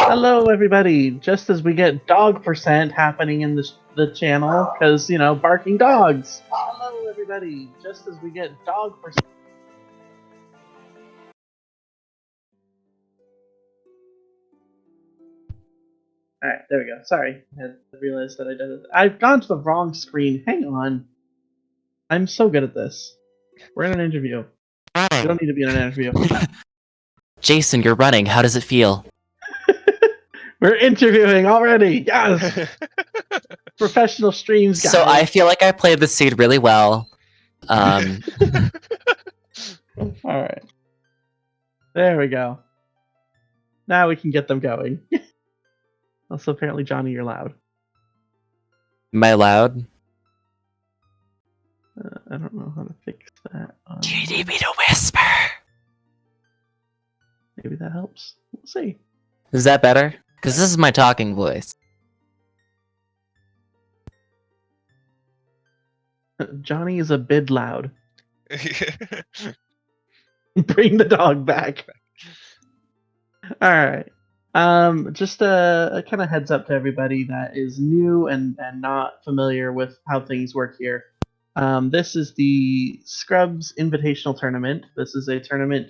Hello, everybody. Just as we get dog percent happening in the channel, because, you know, barking dogs. Hello, everybody. Just as we get dog percent. Alright, there we go. Sorry. I realized that I did it. I've gone to the wrong screen. Hang on. I'm so good at this. We're in an interview. We don't need to be in an interview. Jason, you're running. How does it feel? We're interviewing already. Yes. Professional streams, guys. So I feel like I played the seed really well. All right. There we go. Now we can get them going. Also, apparently, Johnny, you're loud. Am I loud? I don't know how to fix that. Do you need me to whisper? Maybe that helps. We'll see. Is that better? Because this is my talking voice. Johnny is a bit loud. Bring the dog back. All right. Just a kind of heads up to everybody that is new and not familiar with how things work here. This is the Scrubs Invitational Tournament. This is a tournament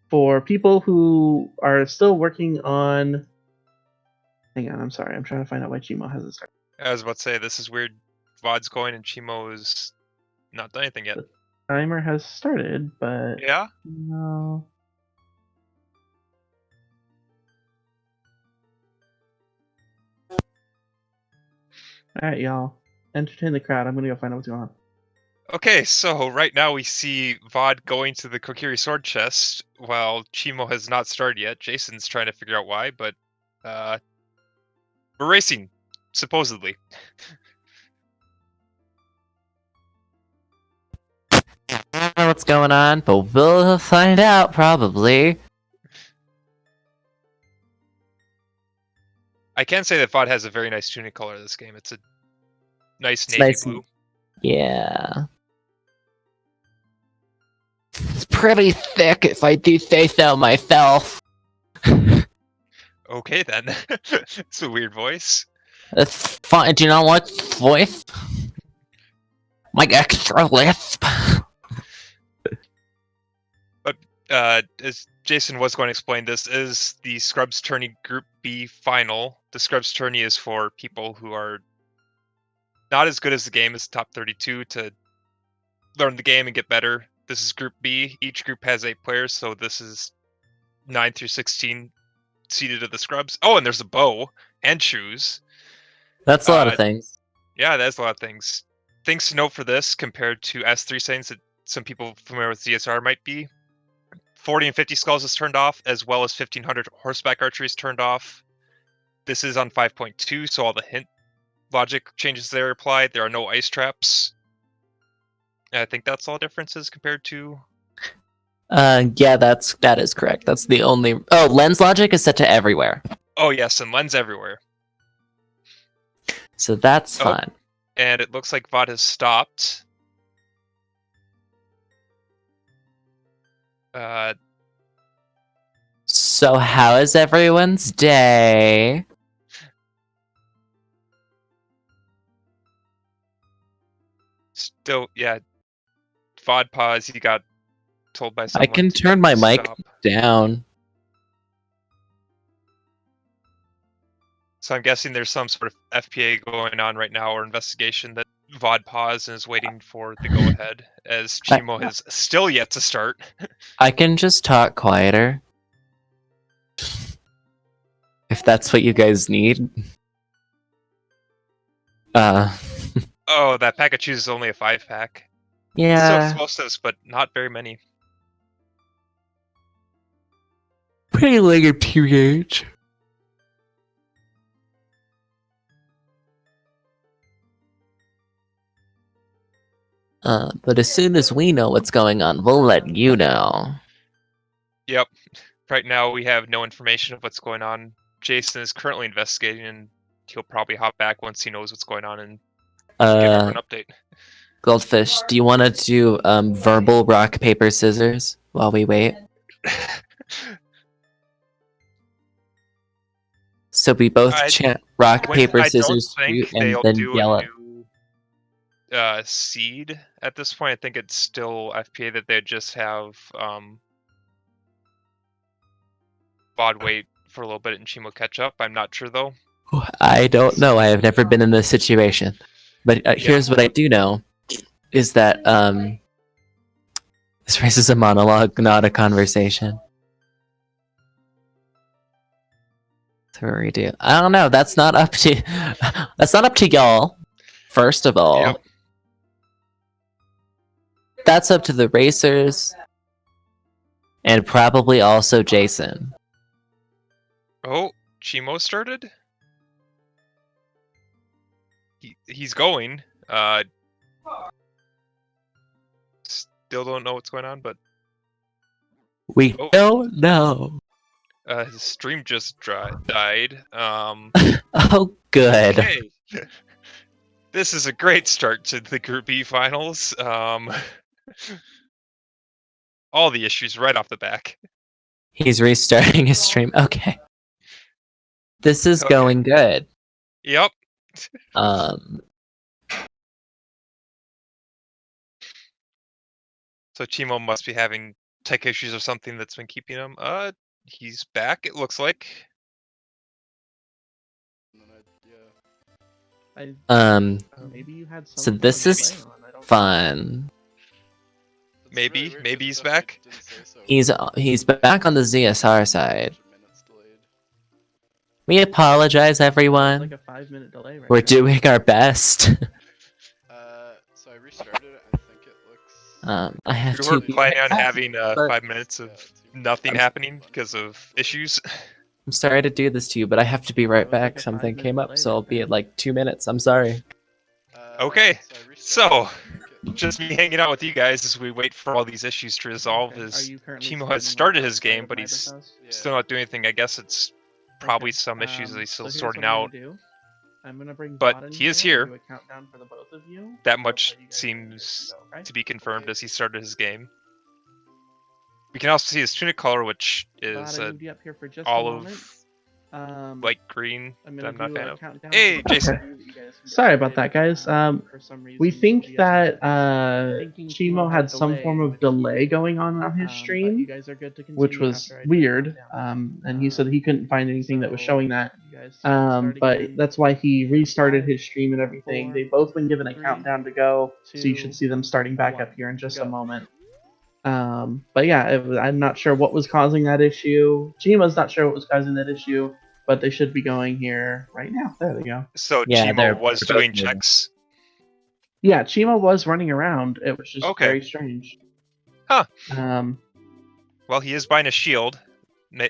for people who are still working on... Hang on, I'm sorry. I'm trying to find out why Cheamo hasn't started. I was about to say, this is weird. VOD's going and Cheamo is not done anything yet. The timer has started, but... Yeah? No... Alright, y'all. Entertain the crowd. I'm gonna go find out what's going on. Okay, so right now we see VOD going to the Kokiri sword chest while Cheamo has not started yet. Jason's trying to figure out why, but we're racing, supposedly. I don't know what's going on, but we'll find out probably. I can say that VOD has a very nice tunic color this game. It's a nice navy blue. Yeah. It's pretty thick, if I do say so myself. Okay then. It's a weird voice. It's fine. Do you not like this voice? My extra lisp. But as Jason was going to explain, this is the Scrubs Tourney Group B final. The Scrubs Tourney is for people who are not as good as the game as top 32 to learn the game and get better. This is Group B. Each group has 8 players, so this is 9 through 16 seeded of the Scrubs. Oh, and there's a bow and shoes. That's a lot of things. Yeah, that's a lot of things. Things to note for this compared to S3 settings that some people familiar with ZSR might be. 40 and 50 skulls is turned off, as well as 1500 horseback archery is turned off. This is on 5.2, so all the hint logic changes there are applied. There are no ice traps. I think that's all differences compared to... Yeah, that is correct. That's the only... Oh, lens logic is set to everywhere. Oh, yes, and lens everywhere. So that's fun. And it looks like VOD has stopped. So how is everyone's day? Still, yeah. VOD pause, he got told by someone I can to turn my mic stop. down. So I'm guessing there's some sort of FPA going on right now, or investigation that VOD paused and is waiting for the go-ahead, as Cheamo has still yet to start. I can just talk quieter. If that's what you guys need. Oh, that pack of cheese is only a 5-pack. Yeah. Still explosives, but not very many. Pretty late PH. But as soon as we know what's going on, we'll let you know. Yep. Right now, we have no information of what's going on. Jason is currently investigating, and he'll probably hop back once he knows what's going on and give everyone an update. Goldfish, do you want to do verbal rock, paper, scissors while we wait? So we both I- chant rock, paper, I don't scissors, think shoot, and they'll then do yell a at. new seed at this point. I think it's still FPA that they just have VOD wait for a little bit and Cheamo catch up. I'm not sure though. I don't know. I have never been in this situation. But here's what I do know is that this race is a monologue, not a conversation. That's what we do. I don't know. That's not up to y'all. First of all, Yep. that's up to the racers, and probably also Jason. Oh, Cheamo started? He's going. Still don't know what's going on, but We Oh. don't know. his stream just died. Oh, good. Okay. This is a great start to the Group B finals. All the issues right off the back. He's restarting his stream. Okay. This is Okay. going good. Yep. So Cheamo must be having tech issues or something that's been keeping him. He's back, it looks like. Maybe you had some So sort this of is delay on, I don't know. fun. Maybe he's back. He's back on the ZSR side. We apologize, everyone. Like a 5-minute delay right We're now. doing our best. So I restarted it. I think it looks. I have We to weren't be planning right on back. having 5 minutes of nothing happening because of issues. I'm sorry to do this to you, but I have to be right That was like back. a Something 5-minute came up, delay so I'll right be there. at like 2 minutes. I'm sorry. Okay, I restarted so, it, I think it looks- Just me hanging out with you guys as we wait for all these issues to resolve. Okay. Are Is you currently Cheamo has standing started his outside game, of but Midas he's house? still not doing anything. I guess it's probably Okay, some issues that he's still so here's sorting what I'm out. gonna do. I'm gonna bring But Vod in he is here and here. do a countdown for the both of you. That and much tell you guys when you guys seems can go, okay? to be confirmed as he started his game. We can also see his tunic color, which Vod, is I a moved you up here for just a moment. light green I'm that gonna I'm not a do fan a of. countdown. Hey, for the both Jason. of you that you guys can Sorry go, about okay? that, guys. For some reason, We think OBS that thinking Cheamo had some delay, form of which delay he- going on his Mm-hmm. stream, stream, you guys are good to which continue was after I do the weird. countdown. And he said he couldn't find anything that was So, showing that. you guys start But again. that's why he restarted 5, his stream and everything. 4, They've both been given a 3, countdown to go, so you 2, should see them starting back 1, up here in just a go. moment. But yeah, I'm not sure what was causing that issue. Cheamo's not sure what was causing that issue, but they should be going here right now. There they go. So Yeah, they're Cheamo was both doing moving. checks. Yeah, Cheamo was running around. It was just Okay. very strange. Huh. Well, he is buying a shield,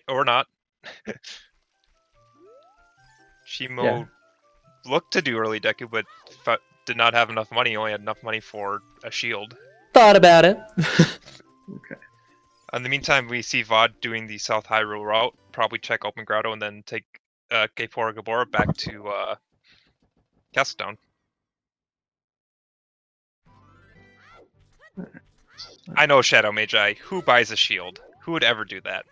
or not. Cheamo Yeah. looked to do early deku, but did not have enough money. He only had enough money for a shield. Thought about it. Okay. In the meantime, we see Vod doing the South Hyrule route. Probably check Open Grotto and then take Gapora Gabora back to Castledown. I know Shadow Magi. Who buys a shield? Who would ever do that?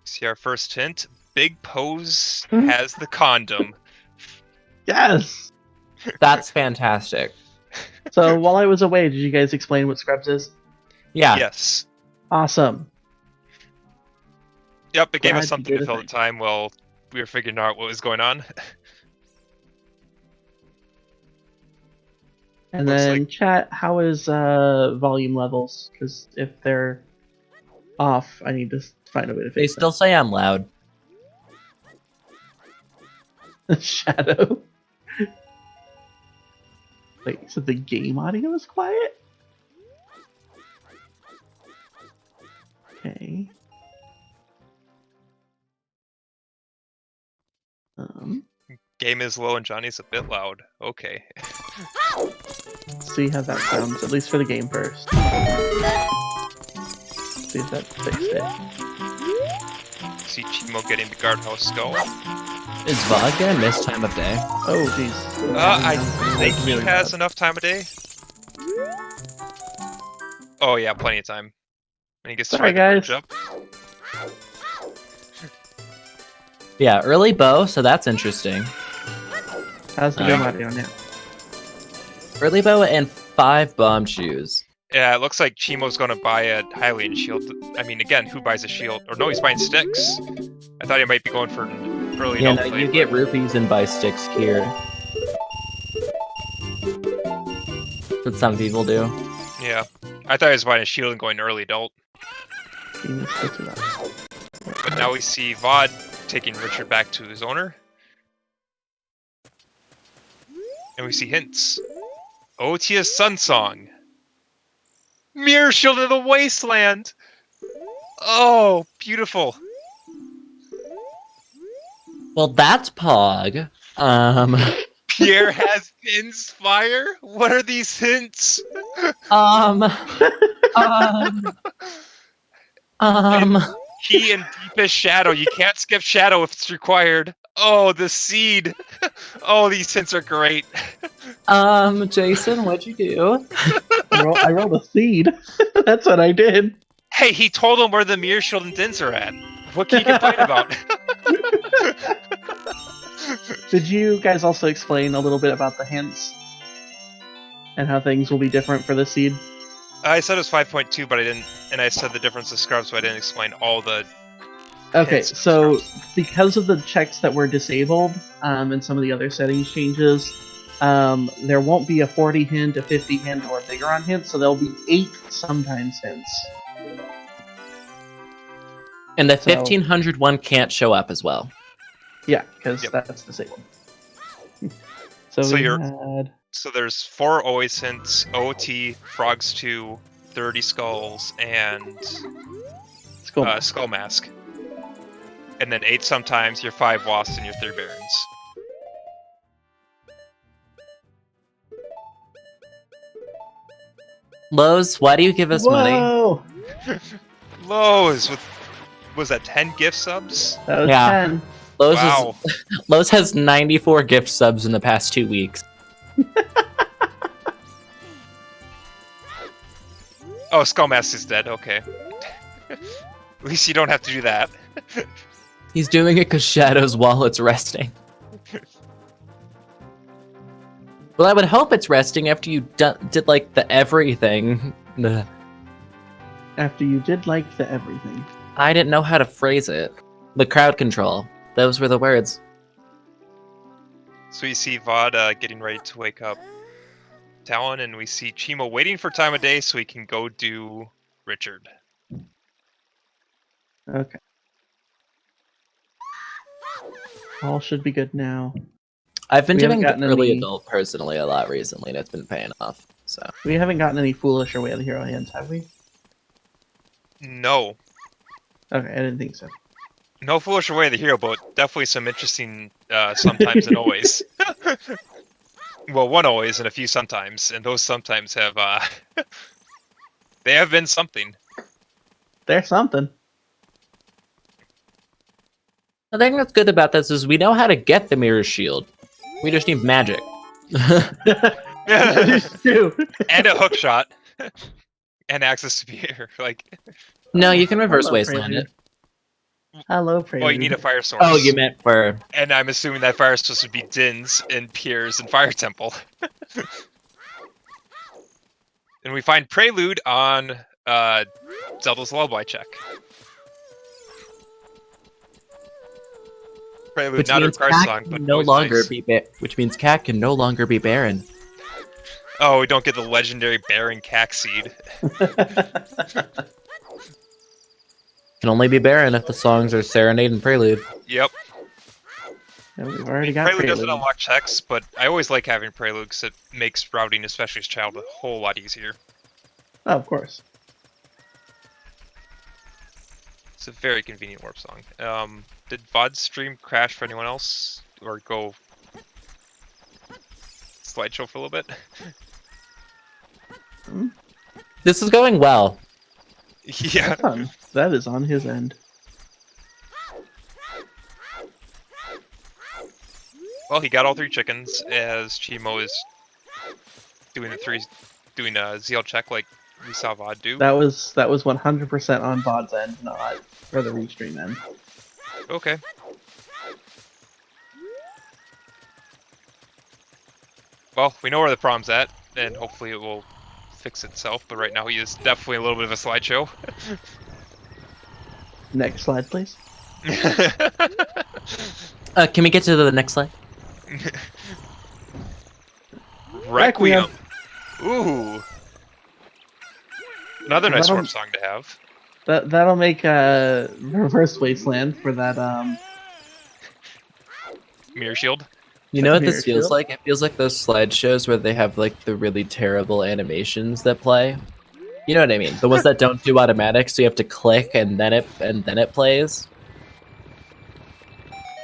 See our first hint. Big Pose has the condom. Yes. That's fantastic. So while I was away, did you guys explain what Scrubs is? Yeah. Yes. Awesome. Yep, it gave Glad us you something did to a fill the thing. time while we were figuring out what was going on. And Looks then like- chat, how is volume levels? Because if they're off, I need to find a way to They fix still say I'm loud. that. Shadow. Wait, so the game audio is quiet? Okay. Game is low and Johnny's a bit loud. Okay. See how that sounds, at least for the game first. See if that fixed it. See Cheamo getting the guardhouse skull. Is Vod gonna miss time of day? Oh, jeez. I think he Really has bad. enough time of day. Oh yeah, plenty of time. When he gets to Sorry, ride the bridge guys. up. Yeah, early bow, so that's interesting. How's the game audio now? Early bow and 5 bomb shoes. Yeah, it looks like Cheamo's gonna buy a Hylian shield. I mean, again, who buys a shield? Or no, he's buying sticks. I thought he might be going for an early Yeah, adult no, play, you but- get rupees and buy sticks here. That's what some people do. Yeah. I thought he was buying a shield and going early adult. But now we see Vod taking Richard back to his owner. And we see hints. Otia's Sun Song. Mirror Shield of the Wasteland! Oh, beautiful. Well, that's Pog. Pierre has Inspire? What are these hints? Key and Deepest Shadow. You can't skip Shadow if it's required. Oh, the seed. Oh, these hints are great. Jason, what'd you do? I rolled a seed. That's what I did. Hey, he told him where the Mirror Shield and Dins are at. What can you complain about? Did you guys also explain a little bit about the hints? And how things will be different for the seed? I said it was 5.2, but I didn't, and I said the difference of scrubs, so I didn't explain all the. Okay, hints of so scrubs. because of the checks that were disabled, and some of the other settings changes, there won't be a 40 hint, a 50 hint, or a bigger on hint, so there'll be 8 sometimes hints. And the So- 1500 one can't show up as well. Yeah, because Yep. that's disabled. So, So we you're- had... So there's 4 always hints, OT, Frogs 2, 30 Skulls, and Skull Skull Mask. And then 8 sometimes, your 5 Wasps, and your 3 Barons. Lowe's, why do you give us money? Whoa! Lowe's with, was that 10 gift subs? That was Yeah. 10. Lowe's, Wow. Lowe's has 94 gift subs in the past 2 weeks. Oh, Skull Mask is dead, okay. At least you don't have to do that. He's doing it because Shadow's wallet's resting. Well, I would hope it's resting after you did like the everything. After you did like the everything. I didn't know how to phrase it. The crowd control. Those were the words. So we see Vod getting ready to wake up Talon, and we see Cheamo waiting for time of day so he can go do Richard. Okay. All should be good now. I've been We haven't doing gotten early any- adult personally a lot recently, and it's been paying off. So We haven't gotten any Foolish or Way of the Hero hints, have we? No. Okay, I didn't think so. No Foolish Away of the Hero, but definitely some interesting sometimes and always. Well, one always and a few sometimes, and those sometimes have, they have been something. There's something. the thing that's good about this is we know how to get the mirror shield. We just need magic. That is true. And a hook shot. And access to beer. Like, No, you can reverse Hello, wasteland Prelude. it. Hello, Prelude. well, you need a fire source. Oh, you meant for And I'm assuming that fire source would be Din's and Piers and Fire Temple. And we find Prelude on Zelda's Lullaby check. Prelude, which not a means card Cat song, but can no always longer nice. be which means Cat can no longer be barren. Oh, we don't get the legendary Baron Cack seed. Can only be barren if the songs are Serenade and Prelude. Yep. Yeah, we've already got Prelude Prelude. doesn't unlock checks, but I always like having Prelude because it makes routing, especially as child, a whole lot easier. Oh, of course. It's a very convenient warp song. Did VOD stream crash for anyone else? Or go slideshow for a little bit? This is going well. Yeah. That is on his end. Well, he got all 3 chickens as Cheamo is doing a ZL check like we saw Vod do. That was 100% on Vod's end, not for the restream end. Okay. Well, we know where the problem's at, and hopefully it will fix itself, but right now he is definitely a little bit of a slideshow. Next slide, please. Can we get to the next slide? Requiem. Ooh. Another nice That'll- warp song to have. That'll make Reverse Wasteland for that Mirror Shield. You know what Mirror this feels shield? like? It feels like those slideshows where they have like the really terrible animations that play. You know what I mean? The ones that don't do automatic, so you have to click and then it plays.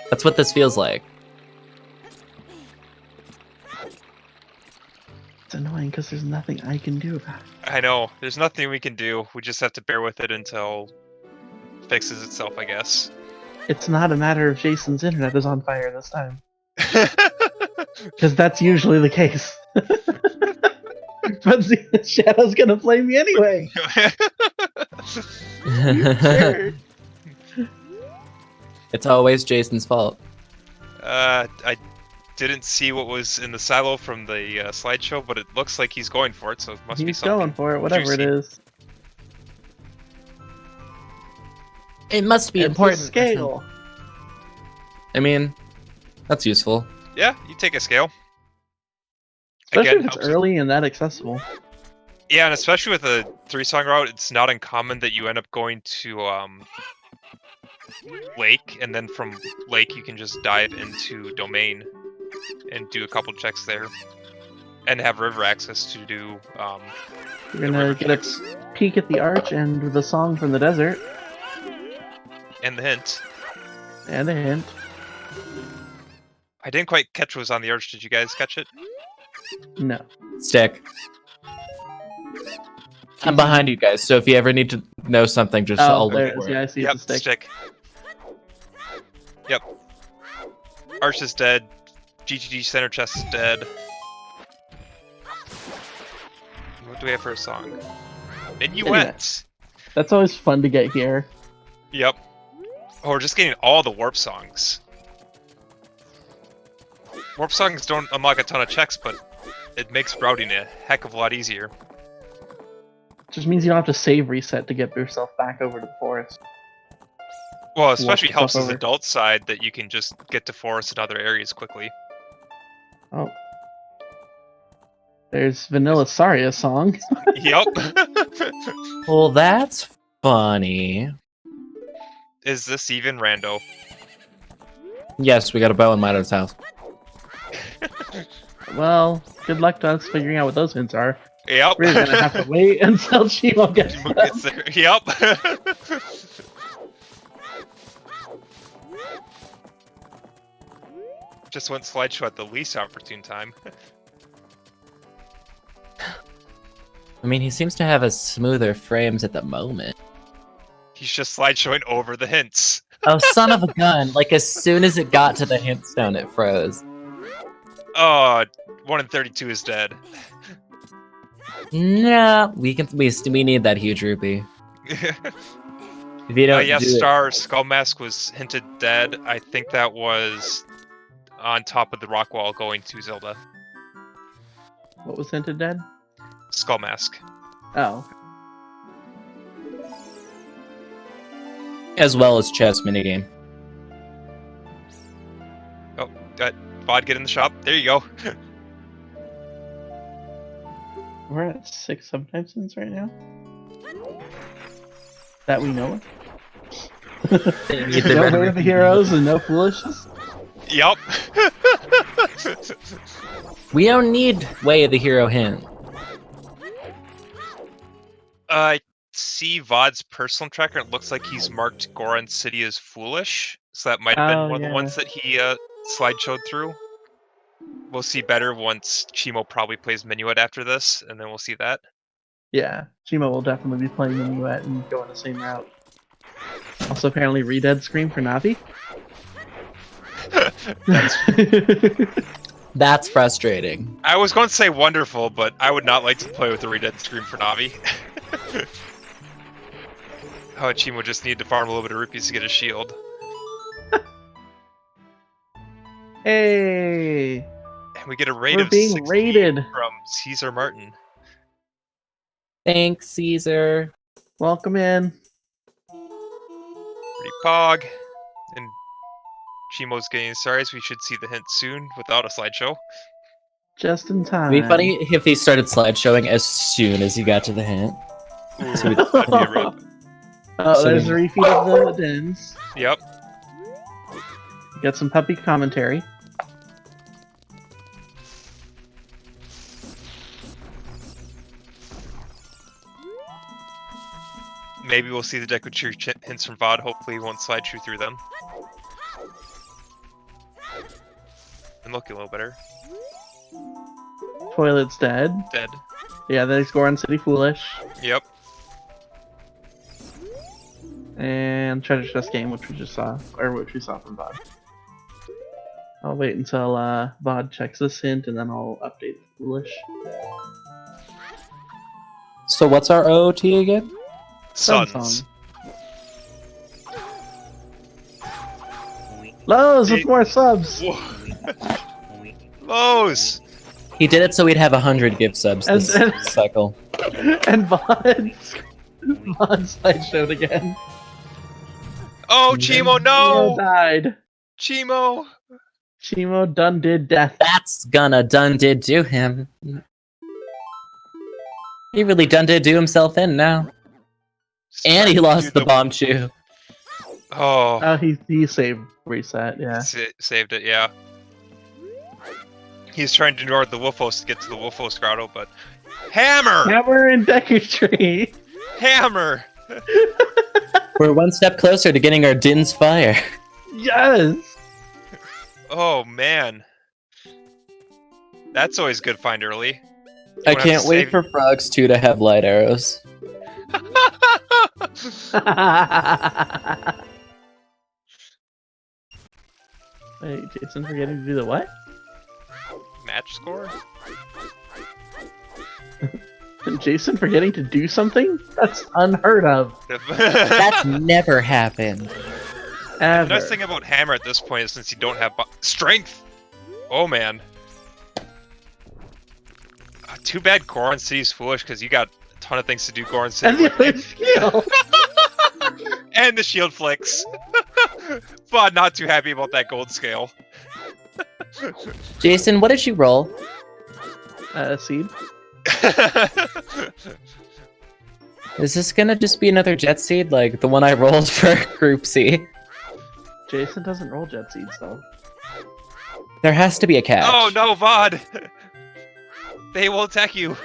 That's what this feels like. It's annoying because there's nothing I can do about it. I know. There's nothing we can do. We just have to bear with it until it fixes itself, I guess. It's not a matter of Jason's internet is on fire this time. Because that's usually the case. But the Shadow's gonna blame me anyway. Sure. It's always Jason's fault. I didn't see what was in the silo from the slideshow, but it looks like he's going for it, so it must be He's something. going for it, whatever juicy. it is. It must be It's important. a scale. I mean, that's useful. Yeah, you take a scale. Especially Again, if it's helps- early and that accessible. Yeah, and especially with a 3-song route, it's not uncommon that you end up going to Lake, and then from Lake you can just dive into Domain and do a couple checks there, and have river access to do You're gonna get a peek at the arch and the song from the desert, and the hint. and a hint. I didn't quite catch what was on the arch. Did you guys catch it? No. Stick. I'm behind you guys, so if you ever need to know something, just Oh, I'll there look it is. for Yeah, it. I see Yep, it's a stick. stick. Yep. Arch is dead. GGG center chest is dead. What do we have for a song? Minuet! That's always fun to get here. Yep. Oh, we're just getting all the warp songs. Warp songs don't unlock a ton of checks, but it makes routing a heck of a lot easier. Just means you don't have to save reset to get yourself back over to the forest. Well, especially stuff helps as over. adult side that you can just get to forests and other areas quickly. Oh. There's Vanilla Saria song. Yep. Well, that's funny. Is this even rando? Yes, we got a bow in Milo's house. Well, good luck to us figuring out what those hints are. Yep. We're gonna have to wait until Cheamo gets Cheamo them. gets there. Yep. Just went slideshow at the least opportune time. I mean, he seems to have a smoother frames at the moment. He's just slideshowing over the hints. Oh, son of a gun! Like, as soon as it got to the hint stone, it froze. Oh, 1 in 32 is dead. Nah, we need that huge rupee. If you don't Yes, do it, Star Skull Mask was hinted dead. I think that was on top of the rock wall going to Zelda. What was hinted dead? Skull Mask. Oh. as well as chess minigame. Oh, Vod, get in the shop. There you go. We're at 6 subtypes right now. That we know of. They need the No red way of the heroes and no foolishness. Yup. We don't need Way of the Hero hint. I see Vod's personal tracker. It looks like he's marked Goron City as foolish. So that might have been Oh, one of yeah. the ones that he slideshowed through. We'll see better once Cheamo probably plays Minuet after this, and then we'll see that. Yeah, Cheamo will definitely be playing the Minuet and going the same route. Also, apparently, Redead Scream for Navi. That's frustrating. I was going to say wonderful, but I would not like to play with the Redead Scream for Navi. Oh, Cheamo just needed to farm a little bit of rupees to get a shield. Hey, And we get a rate we're of being 60 rated. from Caesar Martin. Thanks, Caesar. Welcome in. Pretty pog. And Cheamo's getting sorry, so we should see the hint soon without a slideshow. Just in time. It'd be funny if they started slideshowing as soon as you got to the hint. Ooh, So we- that'd be a rip. Oh, So there's we- a refeed of the dens. Yep. Got some puppy commentary. Maybe we'll see the Deku Tree hints from VOD. Hopefully, we won't slide through them. And look a little better. Toilet's dead. Dead. Yeah, there's Goron City Foolish. Yep. And Treasure Chest Game, which we just saw, or which we saw from VOD. I'll wait until VOD checks this hint, and then I'll update Foolish. So what's our OOT again? Sun Suns. Song. Lowe's with more subs! Whoa. Lowe's! He did it so we'd have 100 gift subs this And- cycle. And VOD's slideshowed again. Oh, Cheamo, Cheamo no! died. Cheamo! Cheamo done did death. That's gonna done did do him. He really done did do himself in now. And he lost the bomb chew. Oh, Oh, he saved reset, yeah. saved it, yeah. He's trying to ignore the Wolfos to get to the Wolfos grotto, but... Hammer! Hammer and Deku Tree! Hammer! We're one step closer to getting our Din's Fire. Yes! Oh, man. That's always good find early. I Won't have can't to wait save- for Frogs 2 to have light arrows. Wait, Jason forgetting to do the what? Match score? Jason forgetting to do something? That's unheard of. That's never happened. The Ever. nice thing about Hammer at this point is since you don't have strength. Oh man. Too bad Goron City's foolish because you got a ton of things to do. Goron City And the other skill! and the shield flicks. But not too happy about that gold scale. Jason, what did you roll? Seed. Is this gonna just be another Jet Seed like the one I rolled for Group C? Jason doesn't roll jet seeds though. There has to be a catch. Oh no, VOD! They will attack you.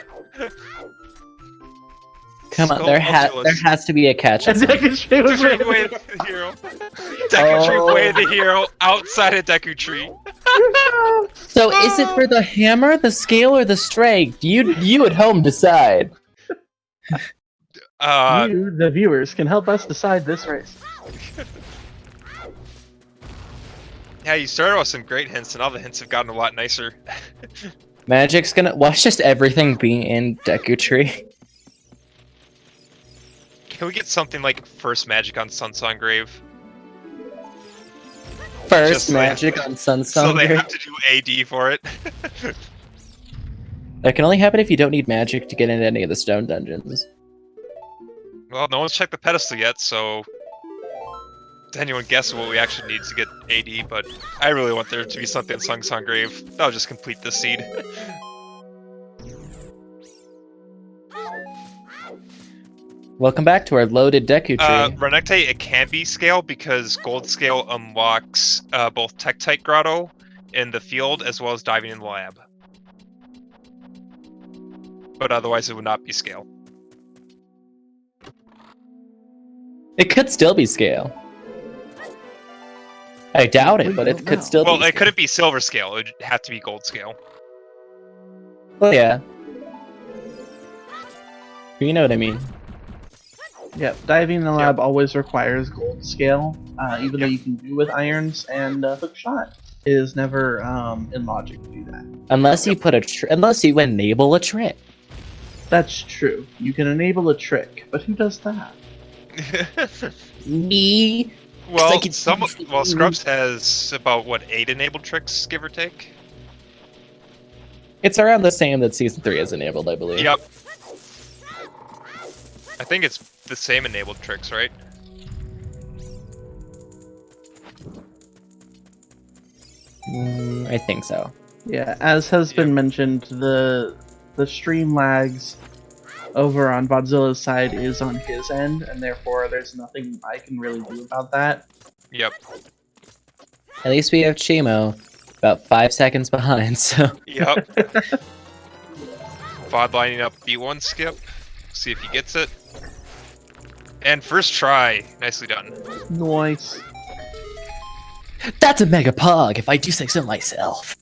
Come on, there has to be a catch. And Deku Tree was Deku Tree way right. the hero. Deku Tree Oh. way the hero outside of Deku Tree. So is it for the hammer, the scale, or the strength? You at home decide. You, the viewers, can help us decide this race. Yeah, you started with some great hints, and all the hints have gotten a lot nicer. Magic's gonna watch just everything be in Deku Tree. Can we get something like first magic on Sunsong Grave? First Just like- magic on Sun So they Grave. have to do AD for it. That can only happen if you don't need magic to get into any of the stone dungeons. Well, no one's checked the pedestal yet, so anyone guess what we actually need to get AD, but I really want there to be something in Sunsong Grave. That'll just complete this seed. Welcome back to our loaded Deku Tree. Renekte, it can be scale because gold scale unlocks both Tektite Grotto in the field as well as diving in the lab. But otherwise it would not be scale. It could still be scale. I doubt it, We but don't it could know. still Well, be it couldn't be silver scale, it would have to be gold scale. Well, yeah. You know what I mean. Yep, diving in the lab always requires gold scale, even though you can do with irons, and hook shot is never in logic to do that. Unless you put unless you enable a trick. That's true. You can enable a trick, but who does that? Me. Well, I can- Scrubs has about what 8 enabled tricks, give or take. It's around the same that Season 3 is enabled, I believe. Yep. I think it's the same enabled tricks, right? I think so. Yeah, as has been Yep. mentioned, the stream lags over on Vodzilla's side is on his end, and therefore there's nothing I can really do about that. Yep. At least we have Cheamo about 5 seconds behind, so... Yep. Vod lining up B1 skip. See if he gets it. And first try. Nicely done. Nice. That's a mega pog, if I do say so myself.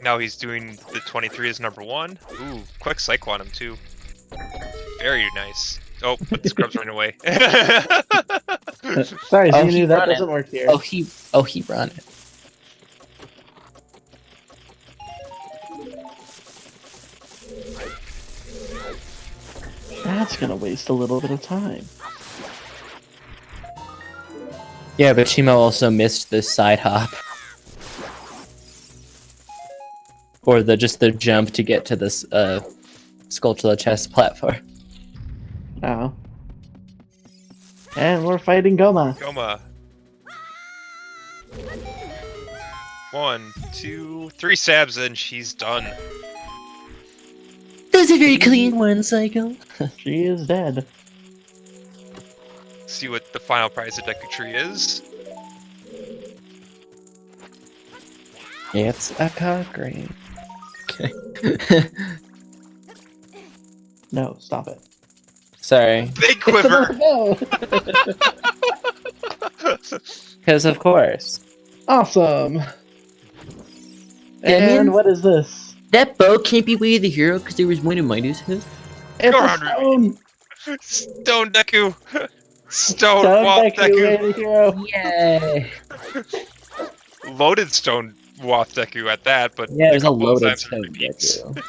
Now he's doing the 23 as number 1. Ooh, quick cycle on him too. Very nice. Oh, but Scrub's running away. Sorry, Oh, Xenu, he that run it. doesn't work here. Oh, he run it. That's gonna waste a little bit of time. Yeah, but Cheamo also missed the side hop. Or just the jump to get to this Sculpture chest platform. Oh. And we're fighting Goma. Goma. 1, 2, 3 stabs and she's done. That's a very clean one, Psycho. She is dead. See what the final prize of Deku Tree is. It's a cock ring. Okay. No, stop it. Sorry. Big quiver! No. Because of course. Awesome. That And means- what is this? That bow can't be way of the hero because there was one in Midas Hood. It's Go a around, stone. Stone Deku! Stone Stone Wath Deku, way Deku! the hero. Yay! Loaded Stone Wath Deku at that, but Yeah, there's a couple of loaded times it stone repeats. Deku.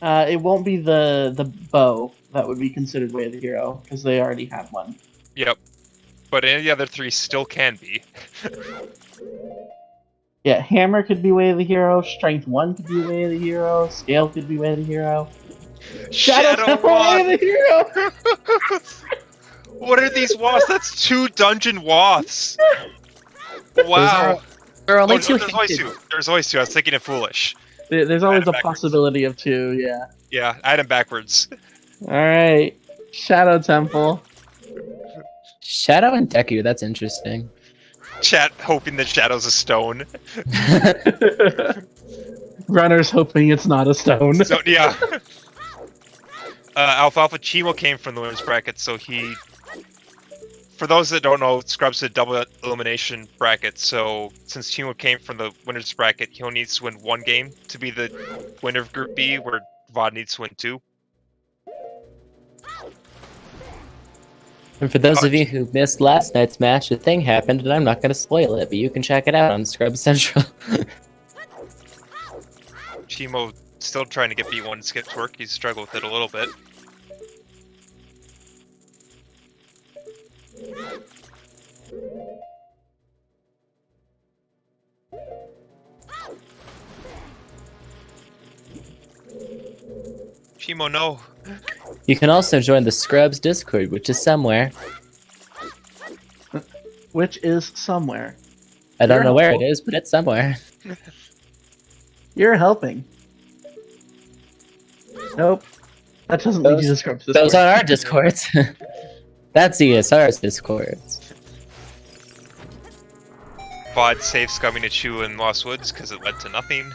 It won't be the bow that would be considered way of the hero because they already have one. Yep. But any of the other 3 still can be. Yeah, hammer could be way of the hero. Strength 1 could be way of the hero. Scale could be way of the hero. Shadow Temple, way of the hero. What are these waths? That's 2 dungeon waths! Wow! There are only Oh, two. no, there's always 2. There's always 2. I was thinking it foolish. There's always a backwards. possibility of 2. Yeah. Yeah, I had him backwards. All right. Shadow Temple. Shadow and Deku, that's interesting. Chat hoping that Shadow's a stone. Runners hoping it's not a stone. So, yeah. Alfalfa Cheamo came from the women's bracket, so he... For those that don't know, Scrubs did double elimination bracket, so since Cheamo came from the winner's bracket, he only needs to win 1 game to be the winner of Group B, where Vod needs to win 2. And for those of you who missed last night's match, a thing happened, and I'm not going to spoil it, but you can check it out on Scrub Central. Cheamo still trying to get B1 skip to work, he's struggled with it a little bit. Cheamo, no. You can also join the Scrubs Discord, which is somewhere. Which is somewhere. I don't You're know where it helpful. is, but it's somewhere. You're helping. Nope. That doesn't lead you to Scrubs Discord. Those are our Discords. That's ESR's Discords. Vod saves Scummy to Chew in Lost Woods because it led to nothing.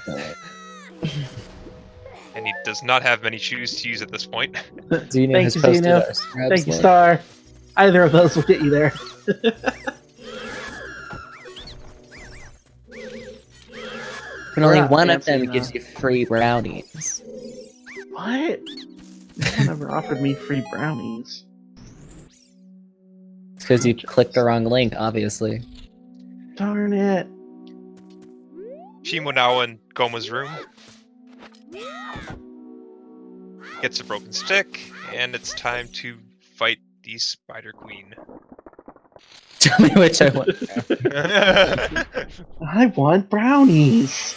And he does not have many shoes to use at this point. Xenu Thank has you, posted Xenu. our Scrubs Thank you, link. Star. Either of those will get you there. And We're only not one of fancy them gives enough. you free brownies. What? No one ever offered me free brownies. because you clicked the wrong link, obviously. Darn it. Cheamo now in Goma's room. Gets a broken stick, and it's time to fight the Spider Queen. Tell me which I want. I want brownies.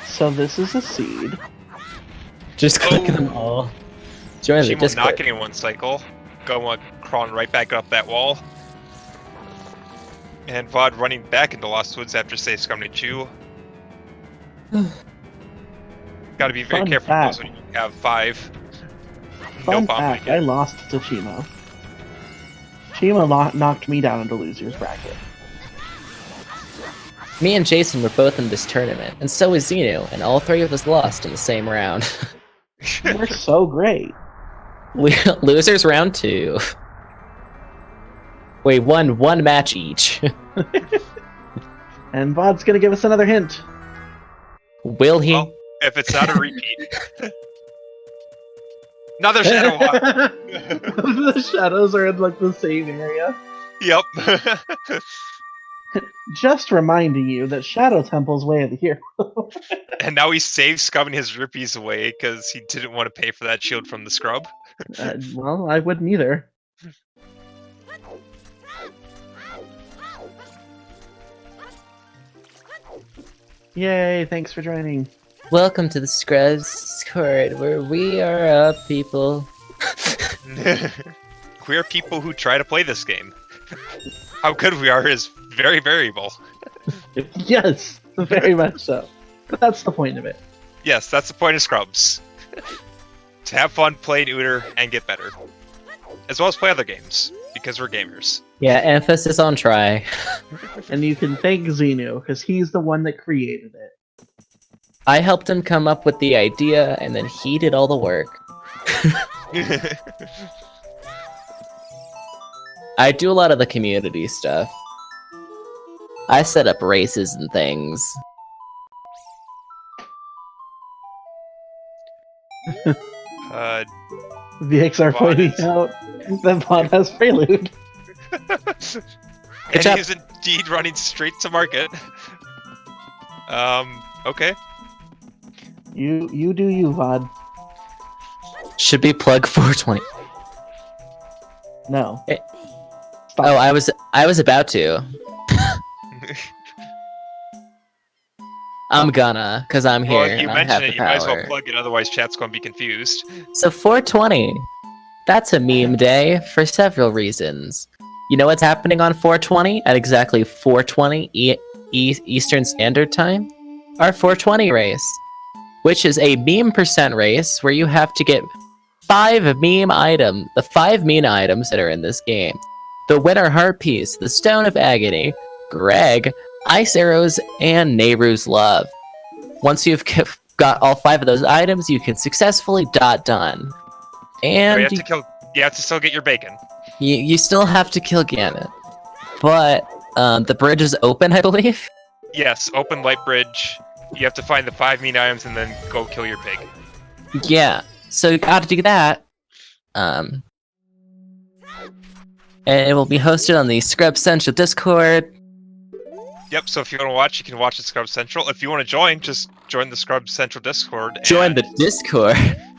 So this is a seed. Just click them all. Join the Cheamo Discord. not getting one cycle. Goma crawling right back up that wall. And Vod running back into Lost Woods after safe scumming Chew. Gotta be very Fun careful fact. when you have 5. Fun bomb fact, again. I lost to Cheamo. Cheamo knocked me down into loser's bracket. Me and Jason were both in this tournament, and so was Xenu, and all 3 of us lost in the same round. We're so great. Losers round 2. We won 1 match each. And Vod's gonna give us another hint. Will he? Well, if it's not a repeat. Another Shadow Walk. The shadows are in like the same area. Yep. Just reminding you that Shadow Temple's way of the hero. And now he's saved scumming his rupees away because he didn't want to pay for that shield from the scrub. Well, I wouldn't either. Yay, thanks for joining. Welcome to the Scrubs Discord, where we are a people. Queer people who try to play this game. How good we are is very variable. Yes, very much so. But that's the point of it. Yes, that's the point of Scrubs. To have fun playing Ooter and get better. As well as play other games, because we're gamers. Yeah, emphasis on try. And you can thank Xenu, because he's the one that created it. I helped him come up with the idea, and then he did all the work. I do a lot of the community stuff. I set up races and things. VXR Vod pointing is- out that Vod has Prelude. And job. he's indeed running straight to market. Okay. You do you, Vod. Should be plug 420. No. Eh. Stop. Oh, I was about to. I'm gonna, cause I'm here. Well, if you and I have mention the it, you might as well power. plug it, otherwise chat's gonna be confused. So 420. That's a meme day for several reasons. You know what's happening on 420 at exactly 420 Eastern Standard Time? Our 420 race, which is a meme percent race where you have to get 5 meme items, the 5 meme items that are in this game. The Winter Heart Piece, the Stone of Agony, Greg, Ice Arrows, and Nehru's Love. Once you've got all 5 of those items, you can successfully done. And You have to still get your bacon. you still have to kill Ganon. But the bridge is open, I believe? Yes, open light bridge. You have to find the 5 mean items and then go kill your pig. Yeah, so you gotta do that. And it will be hosted on the Scrub Central Discord. Yep, so if you want to watch, you can watch at Scrub Central. If you want to join, just join the Scrub Central Discord. Join and the Discord.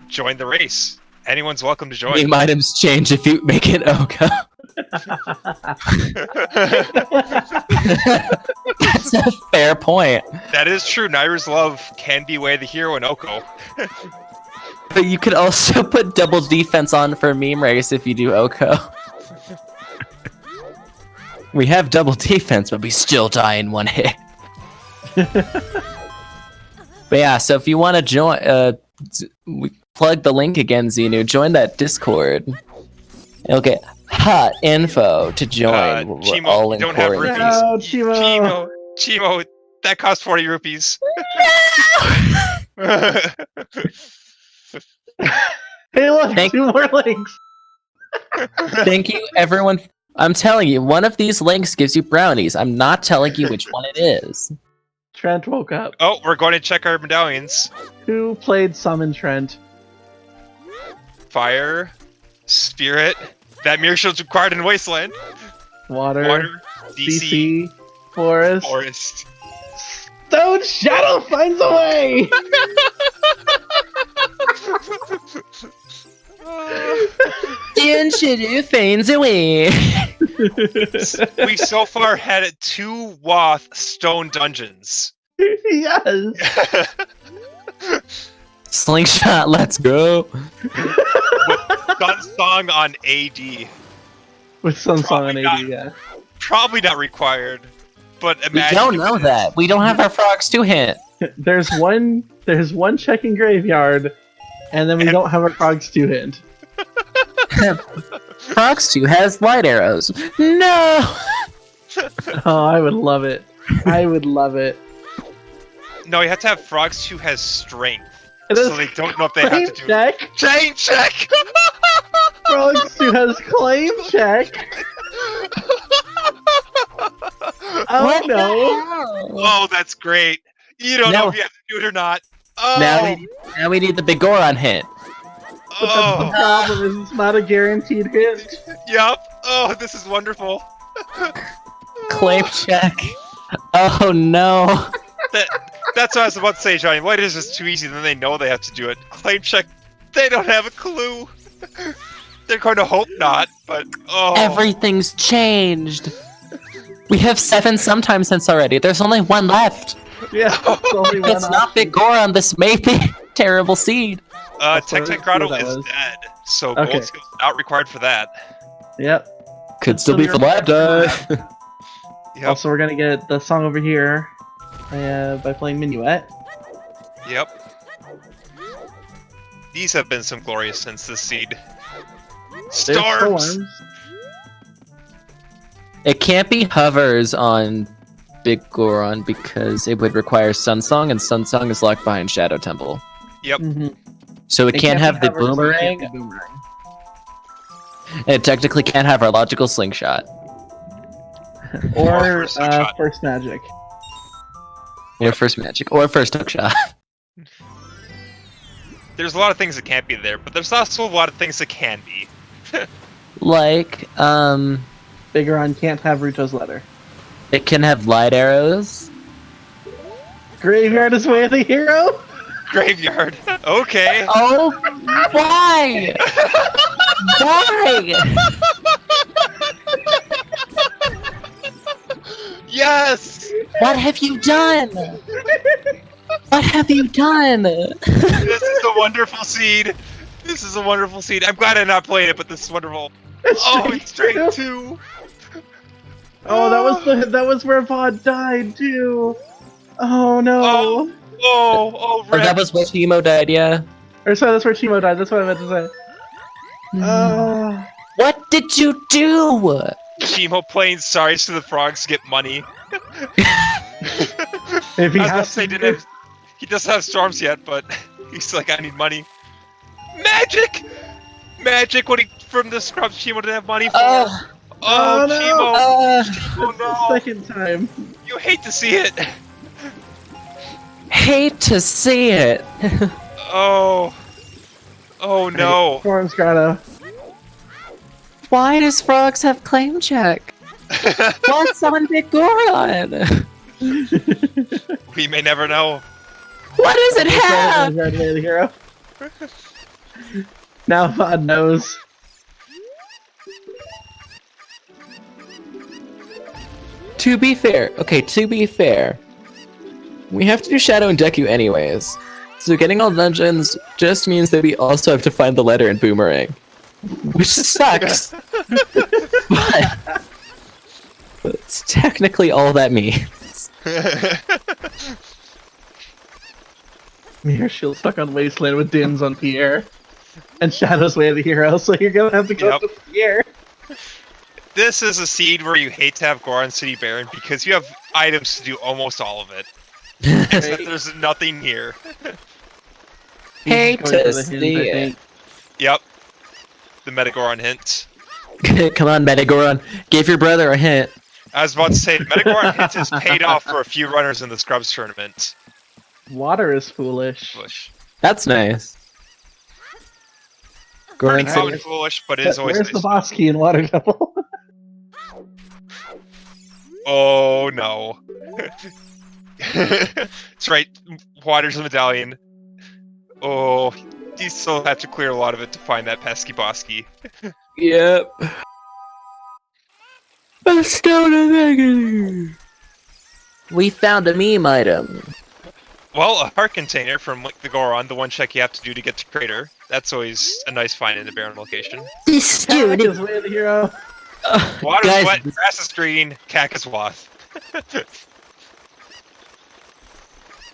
Join the race. Anyone's welcome to join. Meme items change if you make it Oko. That's a fair point. That is true. Naira's Love can be way the hero in Oko. But you could also put double defense on for meme race if you do Oko. We have double defense, but we still die in 1 hit. But yeah, so if you want to join, we plug the link again, Xenu. Join that Discord. You'll get hot info to join. We're Cheamo, all you in don't have quarantine. rupees. No, Cheamo. Cheamo, that costs 40 rupees. Hey, look, Thank- 2 more links. Thank you, everyone. I'm telling you, one of these links gives you brownies. I'm not telling you which one it is. Trent woke up. Oh, we're going to check our medallions. Who played Summon Trent? fire, spirit. That mirror shield's required in Wasteland. Water, DC, DC, forest. forest. Stone Shadow finds a way! Shadow fades away. We so far had 2 Wath stone dungeons. Yes! Slingshot, let's go. Sun Song on AD. With some song on Probably AD, not. yeah. Probably not required, but We imagine. don't if know it is. that. We don't have our frogs to hint. There's one checking graveyard, and then we And- don't have our frogs to hint. Frogs 2 has light arrows. No! Oh, I would love it. I would love it. No, you have to have frogs who has strength, It so is they don't know if they have claim to do check. chain check. Frogs who has claim check. Oh What the no! hell? Oh, that's great. You don't know No. if you have to do it or not. Oh, Now we need the big Goron hint. But that's the oh, problem is it's not a guaranteed hint. yep. Oh, this is wonderful. Claim check. Oh no. That's what I was about to say, Johnny. Why is this too easy? Then they know they have to do it. Claim check. They don't have a clue. They're going to hope not, but oh. Everything's changed. We have 7 sometimes hints already. There's only 1 left. Yeah, it's only one It's not option. Big Goron. This may be terrible seed. That's what Tech I Grotto feel that is was. dead, so Okay. gold skills not required for that. Yep. Could still be for lab die. Yep. Also, we're gonna get the song over here by playing Minuet. Yep. These have been some glorious since this seed. There's Storms! It can't be hovers on Big Goron because it would require Sun Song, and Sun Song is locked behind Shadow Temple. Yep. Mhm. So it can't have the be hovers, it can't boomerang, be boomerang. and it technically can't have our logical slingshot. Or first hookshot. first magic. Or first magic, or first hook shot. There's a lot of things that can't be there, but there's also a lot of things that can be. Like, Bigoron can't have Ruto's letter. it can have light arrows. Graveyard is way of the hero. Graveyard. Okay. Oh, why? Why? Yes! What have you done? What have you done? This is a wonderful seed. This is a wonderful seed. I'm glad I not played it, but this is wonderful. Oh, it's straight too. Oh, that was where Vod died too. Oh no. Oh, Or rip. that was where Cheamo died, yeah. Or sorry, that's where Cheamo died. That's what I meant to say. Oh. What did you do? Cheamo playing sorry so the frogs to get money. If he I was about to has say to, didn't have, he doesn't have storms yet, but he's like, I need money. Magic! Magic when he from the scrubs Cheamo didn't have money for. Oh, Oh, no. Cheamo! Oh no! second time. You hate to see it! hate to see it. Oh. Oh no. Storm's Grotto. Why does frogs have claim check? What's on Big Goron? We may never know. What does it have? Graveyard way of the hero. Now Vod knows. To be fair, we have to do Shadow and Deku anyways. So getting all dungeons just means that we also have to find the letter in Boomerang. Which sucks. but it's technically all that means. Mirror Shield stuck on Wasteland with Dins on Pierre. And Shadow's way of the hero, so you're gonna have to go Yep. to Pierre. This is a seed where you hate to have Goron City Baron because you have items to do almost all of it. Except there's nothing here. Hate Going to for the see hint, I it. think. Yep. The Metagoron hint. Come on, Metagoron. Give your brother a hint. I was about to say, the Metagoron hint has paid off for a few runners in the Scrubs tournament. Water is foolish. Bush. That's nice. Goran Pretty said common foolish, but it is always Where's the nice. boss key in Water Devil? Oh no. That's right. Water's the medallion. Oh, you still have to clear a lot of it to find that pesky boss key. Yep. A stone of agony. We found a meme item. Well, a heart container from Link the Goron, the one check you have to do to get to Crater. That's always a nice find in the barren location. This Cack dude. is way the hero. Water's Guys, wet, grass is green, cack is wath.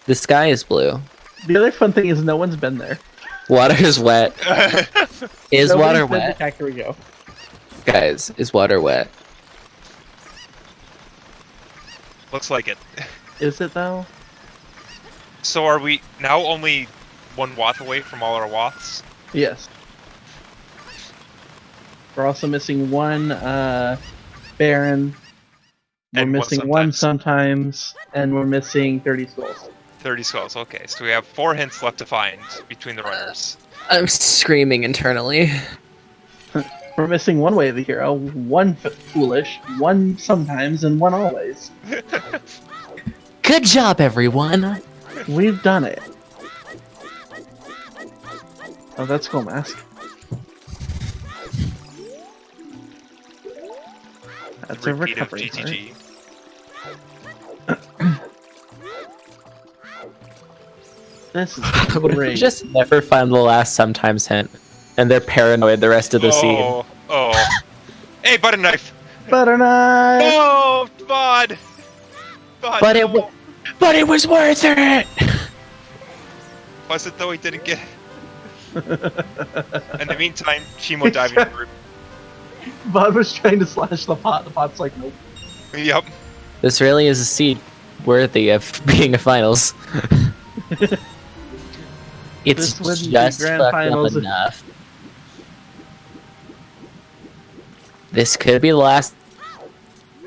the sky is blue. The other fun thing is no one's been there. Water is wet. Is Nobody's water been to wet? Kakariko. Guys, is water wet? Looks like it. Is it though? So are we now only one wath away from all our waths? Yes. We're also missing one Baron. We're And one missing one sometimes. sometimes, and we're missing 30 skulls. 30 skulls, okay. So we have 4 hints left to find between the runners. I'm screaming internally. We're missing one way of the hero, one foolish, one sometimes, and one always. Good job, everyone. We've done it. Oh, that's Skull Mask. That's a Repeat of recovery card. GTG. This is What if we great. just never find the last sometimes hint, and they're paranoid the rest of the scene? Oh. Hey, butter knife! Butter knife! No! Vod! Vod, But no. it was worth it. Was it though? He didn't get In the meantime, Cheamo diving group. Bob was trying to slash the pot. The pot's like, nope. Yep. This really is a seed worthy of being a finals. It's This wouldn't be just grand fucked finals up if- enough. This could be the last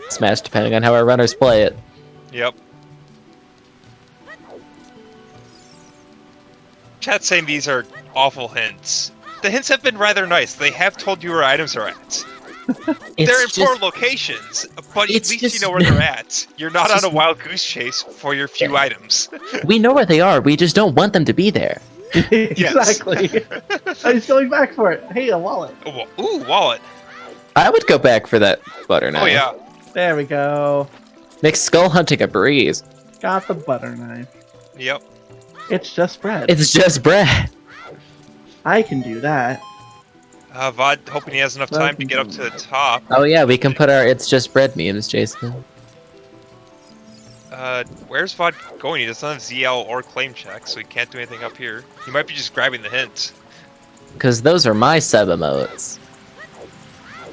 smash, depending on how our runners play it. Yep. Chat's saying these are awful hints. The hints have been rather nice. They have told you where items are at. They're in poor locations, but at it's least you just- know where they're at. You're not it's on a just- wild goose chase for your few items. We know where they are, we just don't want them to be there. Exactly. Oh, he's going back for it. Hey, a wallet. Ooh, wallet. I would go back for that butter knife. Oh yeah. There we go. Makes skull hunting a breeze. Got the butter knife. Yep. It's just bread. It's just bread. I can do that. Vod hoping he has enough time to get up to the top. Oh yeah, we can put our "it's just bread" memes, Jason. Where's Vod going? He doesn't have ZL or claim check, so he can't do anything up here. He might be just grabbing the hint. Because those are my sub emotes.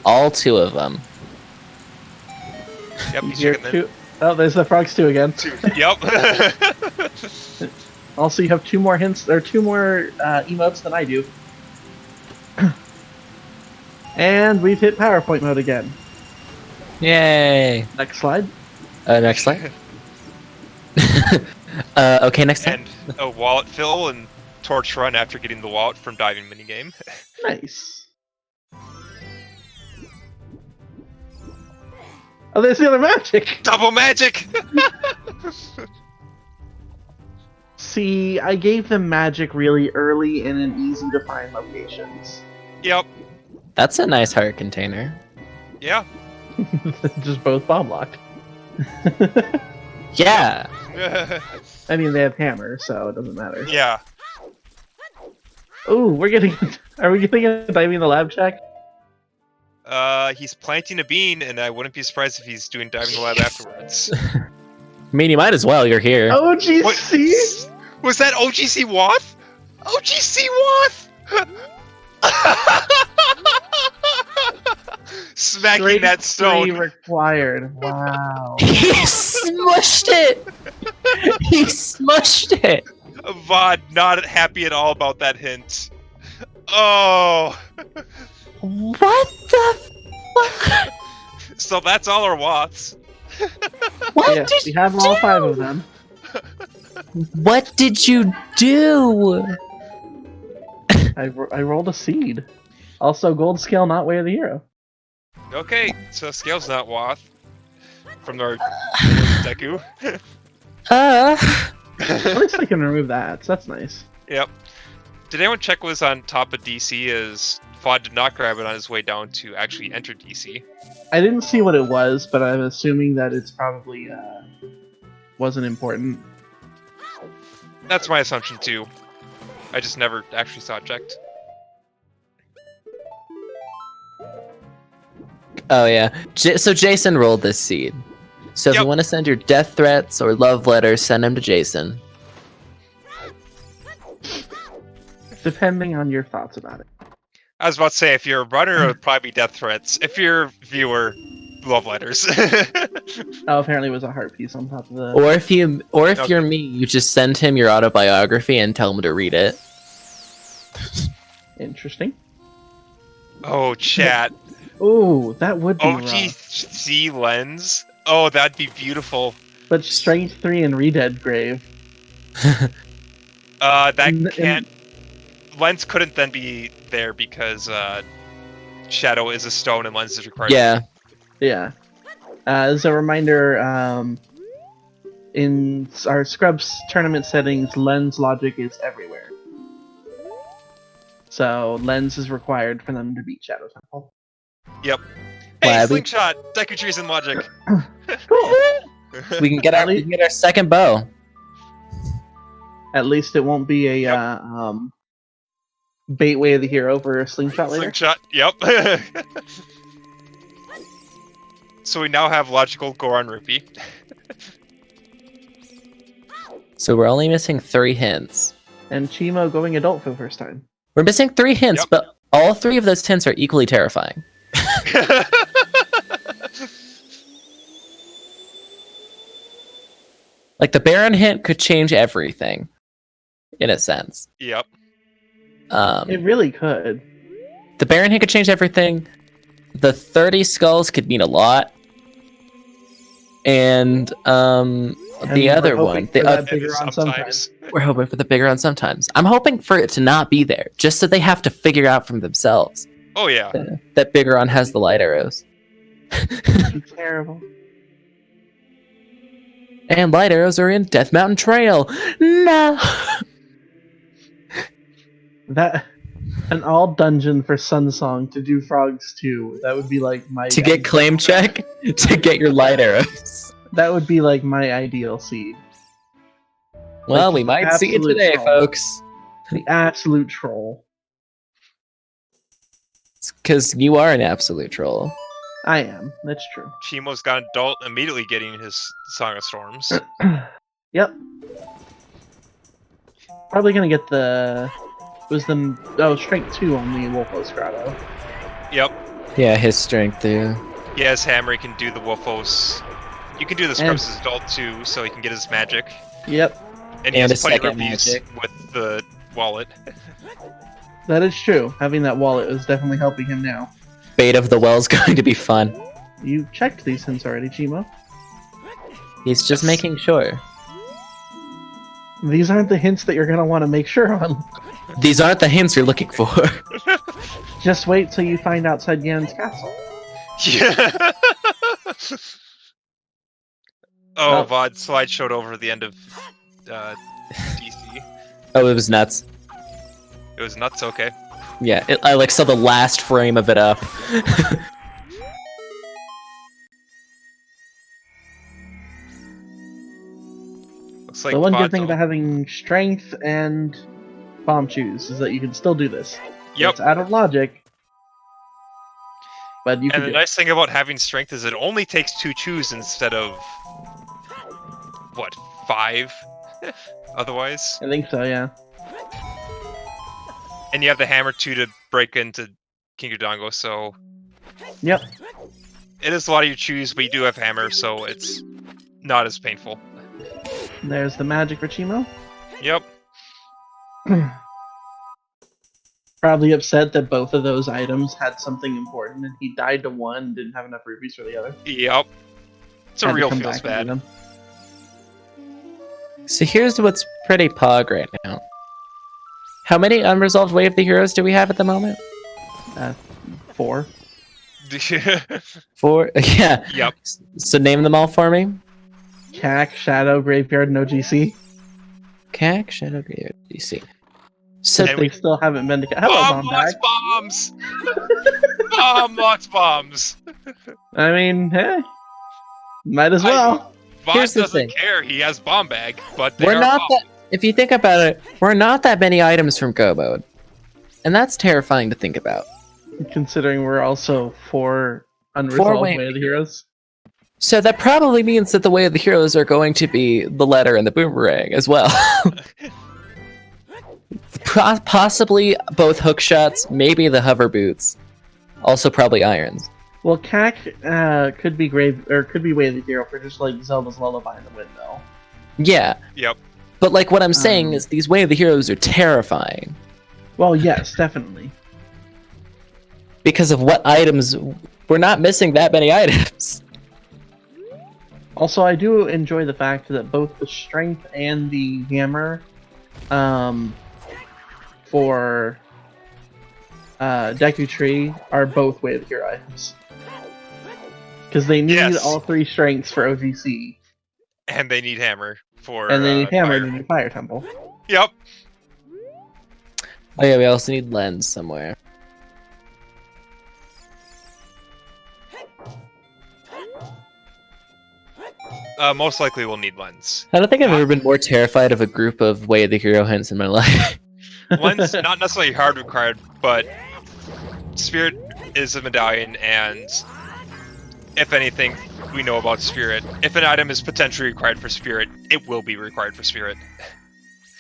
All 2 of them. Yep, he's You're checking the two. Oh, there's the frogs 2 again. Yep. Also, you have 2 more hints, or 2 more emotes than I do. And we've hit PowerPoint mode again. Yay! Next slide. Next slide. Okay, next slide. And a wallet fill and torch run after getting the wallet from diving minigame. Nice. Oh, there's the other magic! Double magic! See, I gave them magic really early and in easy-to-find locations. Yep. That's a nice heart container. Yeah. Just both bomb locked. Yeah! I mean, they have hammer, so it doesn't matter. Yeah. Oh, we're getting... Are we getting a diving in the lab check? He's planting a bean, and I wouldn't be surprised if he's doing diving in the lab afterwards. I mean, you might as well, you're here. Oh, geez, What? see? Was that OGC Wath? OGC Wath! Smacking Straight that stone. 3 required. Wow. He smushed it! He smushed it! Vod not happy at all about that hint. Oh. What the fuck? So that's all our Waths. What Yeah, did we have all 5 of them. What did you do? I rolled a seed. Also, gold scale, not way of the hero. Okay, so scale's not Wath from our Deku. At least I can remove that, so that's nice. Yep. Did anyone check what was on top of DC as Fod did not grab it on his way down to actually enter DC? I didn't see what it was, but I'm assuming that it's probably wasn't important. That's my assumption too. I just never actually saw it checked. Oh yeah. So Jason rolled this seed. So if Yep. you want to send your death threats or love letters, send them to Jason. Depending on your thoughts about it. I was about to say, if you're a runner, it would probably be death threats. If you're a viewer, love letters. Oh, apparently it was a heart piece on top of the... Or if Okay. you're me, you just send him your autobiography and tell him to read it. Interesting. Oh, chat. Ooh, that would be rough. OGC lens. Oh, that'd be beautiful. But Strength 3 and Redead Grave. That And- can't. Lens couldn't then be there because Shadow is a stone and lens is required. Yeah. Yeah. As a reminder, in our Scrubs tournament settings, lens logic is everywhere. So lens is required for them to beat Shadow Temple. Yep. Hey, Flabby. slingshot! Deku trees and logic. We can get our second bow. At least it won't be a Yep. bait way of the hero for a slingshot later. Slingshot. Yep. So we now have logical Goron Rupee. So we're only missing 3 hints. And Cheamo going adult for the first time. We're missing 3 hints, Yep. but all 3 of those hints are equally terrifying. Like the Baron hint could change everything, in a sense. Yep. It really could. The Baron hint could change everything. The 30 skulls could mean a lot. And the we're other hoping one, for the that oth- bigger on sometimes. we're hoping for the bigger on sometimes. I'm hoping for it to not be there, just so they have to figure out from themselves Oh yeah. that bigger on has the light arrows. It's terrible. And light arrows are in Death Mountain Trail. No. That an all dungeon for Sunsong to do frogs too. That would be like my To get claim check, to get your light arrows. That would be like my ideal seed. Well, Like we might see it absolute today, troll. folks. The absolute troll. Because you are an absolute troll. I am. That's true. Cheamo's got an adult immediately getting his Song of Storms. Yep. Probably gonna get the. Strength 2 on the Wolfos Grotto. Yep. Yeah, his strength too. He has hammer, he can do the Wolfos. You can do the Scrubs as adult too, so he can get his magic. Yep, And he And has a plenty of second rupees magic. with the wallet. that is true. Having that wallet is definitely helping him now. Fate of the Well's going to be fun. You checked these hints already, Cheamo. He's just Yes. making sure. These aren't the hints that you're gonna want to make sure on. These aren't the hints you're looking for. Just wait till you find outside Yan's castle. Yeah. Oh. VOD slide showed over the end of DC. Oh, it was nuts. It was nuts, okay. Yeah, I like saw the last frame of it up. Looks like The one VOD good thing though. about having strength and bomb shoes is that you can still do this. Yep. It's out of logic, but you can And the do it. nice thing about having strength is it only takes 2 chews instead of what, 5 otherwise. I think so, yeah. And you have the hammer too to break into King Dongo, so Yep. it is a lot of your chews, but you do have hammer, so it's not as painful. There's the magic for Cheamo. Yep. Probably upset that both of those items had something important, and he died to one and didn't have enough rupees for the other. Yep. It's a Had to real come feels back and do bad. them. So here's what's pretty pog right now. How many unresolved Way of the Heroes do we have at the moment? 4. 4. Yeah. Yep. So name them all for me. CAC, Shadow, Graveyard, and OGC. CAC, Shadow, Graveyard, DC. So And They still haven't been together. Hello, Bomb wants Bombag. bombs! Bomb wants bombs! I mean, hey, might as I well. mean, Vod Here's the doesn't thing. care, he has bomb bag, but they we're are not bombs. that. If you think about it, we're not that many items from Go Mode, and that's terrifying to think about. Considering we're also 4 unresolved Way- Way of the Heroes. So that probably means that the Way of the Heroes are going to be the letter and the boomerang as well. Possibly both hook shots, maybe the hover boots, also probably irons. Well, CAC could be could be Way of the Hero for just like Zelda's Lullaby in the Window. Yeah, Yep. but like what I'm saying is these Way of the Heroes are terrifying Well, yes, definitely. because of what items. We're not missing that many items. Also, I do enjoy the fact that both the strength and the hammer, for Deku Tree are both Way of the Hero items. Because they need Yes. all 3 strengths for OGC, And they need hammer for and they need hammer fire. to do Fire Temple. Yep. Oh yeah, we also need lens somewhere. Most likely we'll need lens. I don't think I've ever been more terrified of a group of Way of the Hero hints in my life. Lens, not necessarily hard required, but Spirit is a medallion, and if anything, we know about Spirit. If an item is potentially required for Spirit, it will be required for Spirit.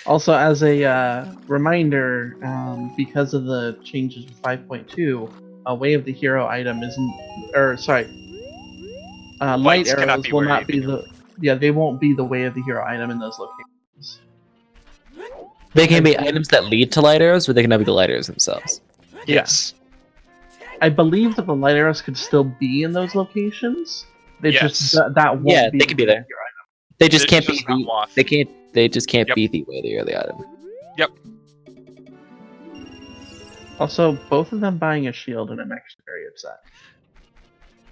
Also, as a reminder, because of the changes to 5.2, a Way of the Hero item isn't, light Lights cannot arrows be will Way not of the be they won't be the Way of the Hero item in those locations. They can be items that lead to light arrows, or they can be the light arrows themselves. Yes. I believe that the light arrows could still be in those locations. They Yes. just that won't Yeah, be they could be the Way there. of the Hero item. They just It's can't just be not the. lost. They can't. They just can't Yep. be the Way of the Hero the item. Also, both of them buying a shield, and I'm actually very upset.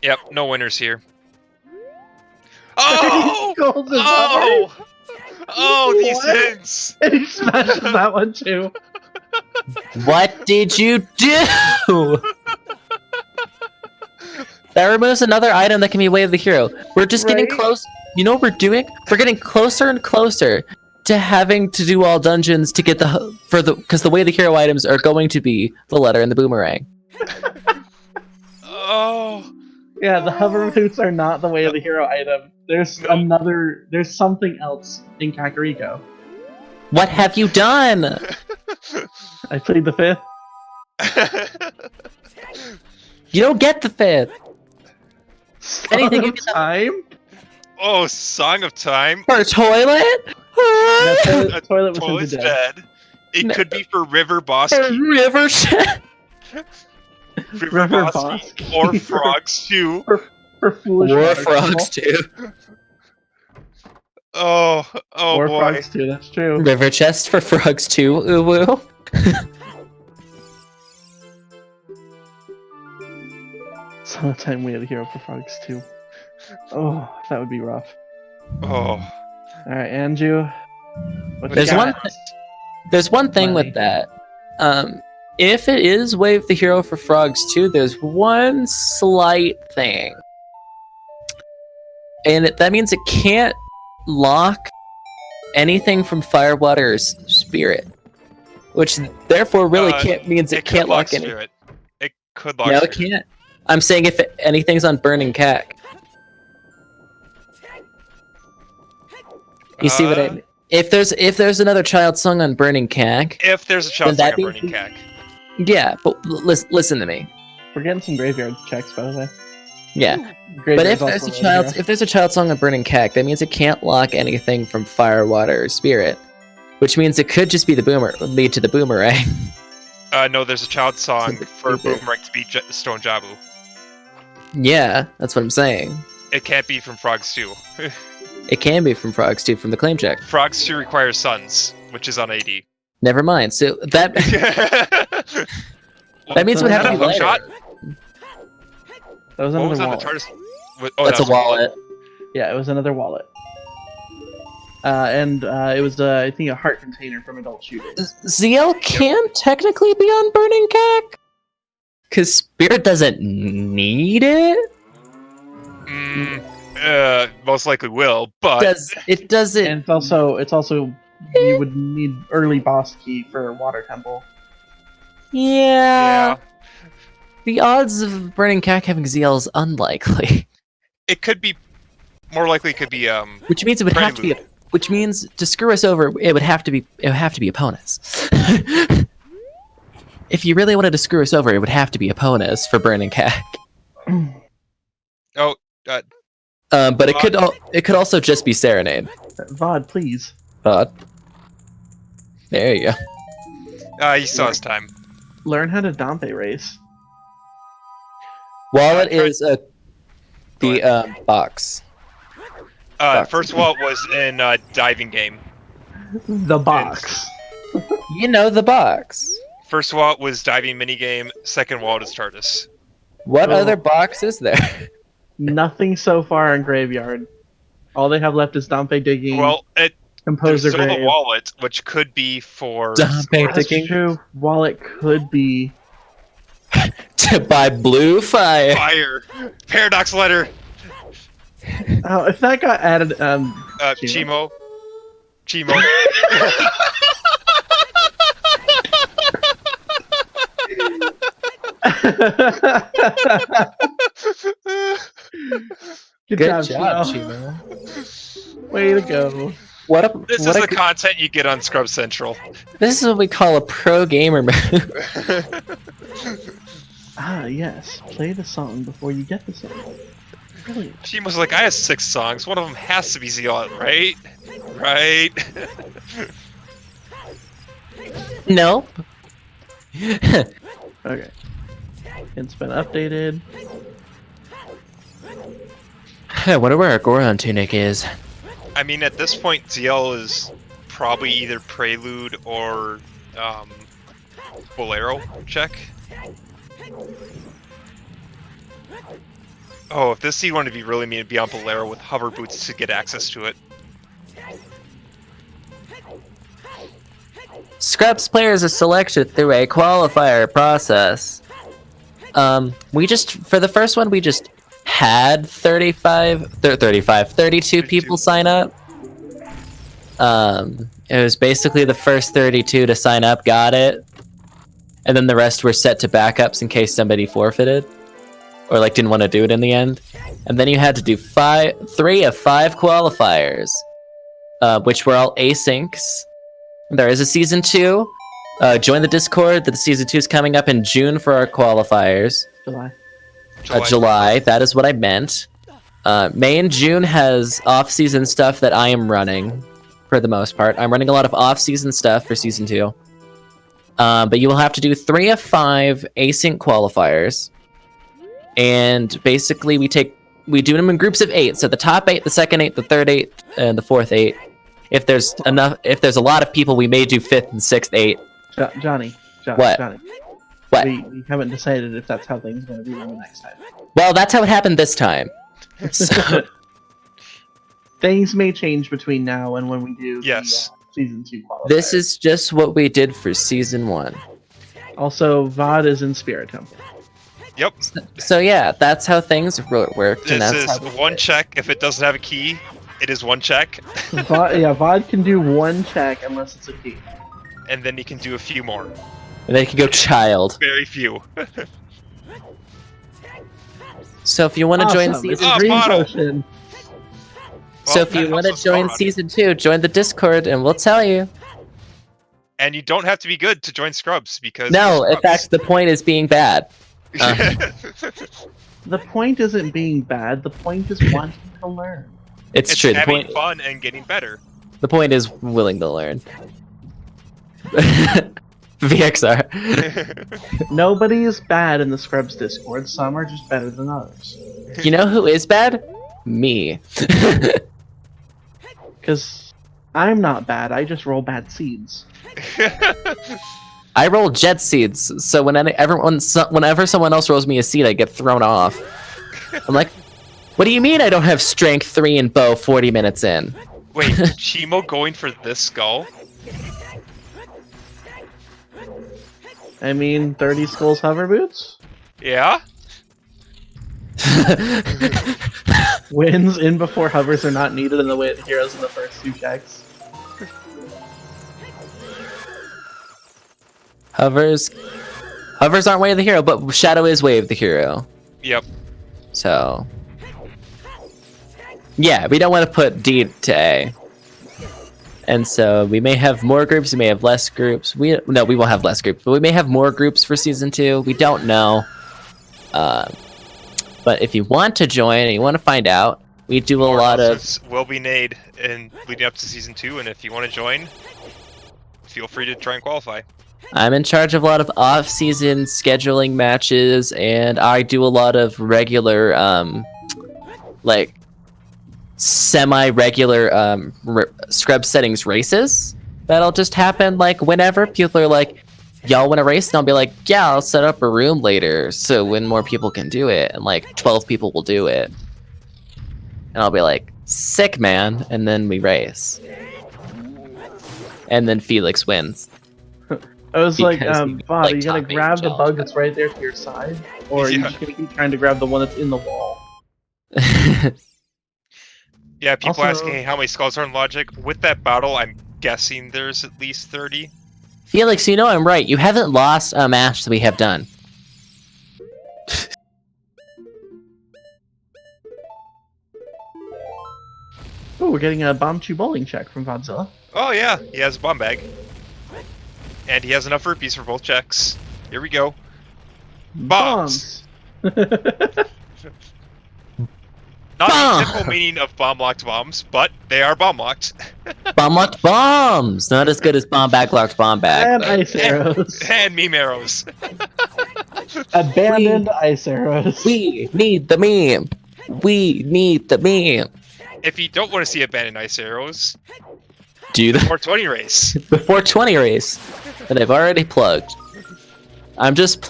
Yep, no winners here. Oh! Golden Oh! Oh, these What? hints! And he smashes that one too. What did you do? That removes another item that can be Way of the Hero. We're just getting Right? close. You know what we're doing? We're getting closer and closer to having to do all dungeons to get because the Way of the Hero items are going to be the letter and the boomerang. Oh! Yeah, the hover boots are not the Way of the Hero item. There's No. there's something else in Kakariko. What have you done? I played the 5th. You don't get the 5th. Anything you Song of Time? Oh, Song of Time. For a toilet? The toilet was in Toilet's the dead. bed. It could be for River Boss For Key, river shit. River Boss Boss Key, Key. or Frogs too. For foolish War water frogs temple. too. Oh Or boy. frogs too, that's true. River chest for frogs too. Ooh woo. Sometime we had a hero for frogs too. Oh, that would be rough. Oh. Alright, Anju. What you There's got? There's one thing Money. with that. If it is Wave the Hero for Frogs too, there's one slight thing. And that means it can't lock anything from Fire, Water, or Spirit. Which therefore really means it could can't lock anything. Spirit. It could lock No, it Spirit. can't. I'm saying if anything's on Burning Cack. You see what I mean? If there's another child song on Burning Cack, If there's a child Then song that on Burning Cack. yeah, but listen to me. We're getting some graveyard checks, by the way. Yeah. But Graveyard's if there's also a over child here. if there's a child song on Burning Cack, that means it can't lock anything from Fire, Water, or Spirit. Which means it could just be lead to the boomerang. No, there's a child song Something for stupid. Boomerang to be Stone Jabu. Yeah, that's what I'm saying. It can't be from Frogs 2. It can be from Frogs too, from the claim check. Frogs 2 requires Suns, which is on AD. Never mind. So that That means it would have to Is be that a hook shot? later. That was What another was on the wallet. TARDIS? Oh, That's that a was wallet. Yeah, it was another wallet. And it was, I think, a heart container from adult shooters. ZL can technically be on Burning Cack, because Spirit doesn't need it. Most likely will, but It doesn't. And it's also you would need early boss key for Water Temple. Yeah. The odds of Burning Cack having ZL is unlikely. it could be more likely. It could be Which means it would have to be. Prelude. Which means to screw us over, it would have to be. It would have to be Eponus. If you really wanted to screw us over, it would have to be Eponus for Burning Cack. Oh, But it could also just be Serenade. Vod, please. There you go. he saw his time. Learn how to Dompe race. Wallet try- is the box. First wallet was in diving game. The box. You know the box. First wallet was diving minigame. Second wallet is TARDIS. What Oh. other box is there? Nothing so far in Graveyard. All they have left is Dompe digging, Well, there's Composer still the Grave. wallet, which could be for Dompe That's digging? true. Wallet could be. To buy blue fire. fire. Paradox letter. Oh, if that got added, Cheamo. Cheamo. Good Good job, job, Chino. Chimo. Way to go. What a This what is a the content you get on Scrub Central. This is what we call a pro gamer move. Ah, yes. Play the song before you get the song. Brilliant. Cheamo's like, I have 6 songs. One of them has to be Zealot, right? Right? No. Okay. It's been updated. I wonder where our Goron tunic is. I mean, at this point, ZL is probably either Prelude or Bolero check. Oh, if this seed wanted to be really mean, it'd be on Bolero with hover boots to get access to it. Scrubs players are selected through a qualifier process. For the first one, we just had 32 people sign up. It was basically the first 32 to sign up got it. And then the rest were set to backups in case somebody forfeited. Or like didn't want to do it in the end. And then you had to do 3 of 5 qualifiers. Which were all asyncs. There is a season 2. Join the Discord. The season 2 is coming up in June for our qualifiers. July. July. That is what I meant. May and June has off-season stuff that I am running, for the most part. I'm running a lot of off-season stuff for season 2. But you will have to do 3 of 5 async qualifiers, and basically we do them in groups of 8. So the top 8, the second 8, the third 8, and the fourth 8. If there's a lot of people, we may do 5th and 6th 8. Johnny. What? Johnny. What? We haven't decided if that's how things are going to be the next time. Well, that's how it happened this time. So, Things may change between now and when we do Yes. the season 2 qualifier. this is just what we did for season 1. Also, VOD is in Spirit Temple. Yep. So yeah, that's how things worked. And This that's is how we one did. check. If it doesn't have a key, it is one check. VOD can do 1 check unless it's a key. And then you can do a few more. And then you can go child. Very few. So if you want to join Awesome. It's season, Oh, Green bottle. Potion. so if that you want to helps us go join on. season 2, join the Discord, and we'll tell you. And you don't have to be good to join Scrubs because No, you're in fact, the point is being bad. Scrubs. The point isn't being bad. The point is wanting to learn. It's, It's true. The having point, fun and getting better. the point is willing to learn. VXR. Nobody is bad in the Scrubs Discord. Some are just better than others. You know who is bad? Me. Because I'm not bad. I just roll bad seeds. I roll jet seeds, so whenever someone else rolls me a seed, I get thrown off. I'm like, what do you mean I don't have strength 3 and bow 40 minutes in? Wait, Cheamo going for this skull? I mean, 30 skulls hover boots Yeah? wins in before hovers are not needed in the way of the heroes in the first 2 checks. Hovers aren't way of the hero, but Shadow is way of the hero. Yep. So, yeah, we don't want to put D to A. And so we may have more groups, we may have less groups. We won't have less groups, but we may have more groups for season 2. We don't know. But if you want to join and you want to find out, we do a lot of... will be made in leading up to season 2, and if you want to join, feel free to try and qualify. I'm in charge of a lot of off-season scheduling matches, and I do a lot of regular, like, semi-regular scrub settings races. That'll just happen, like, whenever people are like, y'all want to race? And I'll be like, yeah, I'll set up a room later, so when more people can do it, and, like, 12 people will do it. And I'll be like, sick, man, and then we race. And then Felix wins. I was like, Because Bob, like are you gonna top grab the angel. bug that's right there to your side? Or are you just gonna keep trying to grab the one that's in the wall? Yeah, people Also- asking hey, how many skulls are in Logic. With that battle, I'm guessing there's at least 30. Felix, you know I'm right. You haven't lost a match that we have done. Oh, we're getting a bomb chew bowling check from Vodzilla. Oh yeah, he has a bomb bag. And he has enough rupees for both checks. Here we go. Bombs! Bombs. Not Bomb! the typical meaning of bomb-locked bombs, but they are bomb-locked. Bomb locked bombs! Not as good as bomb bag locked bomb bag. And but- ice arrows. And meme arrows. Abandoned ice arrows. We need the meme! We need the meme! If you don't want to see abandoned ice arrows, Do the 420 race. the 420 race that I've already plugged. I'm just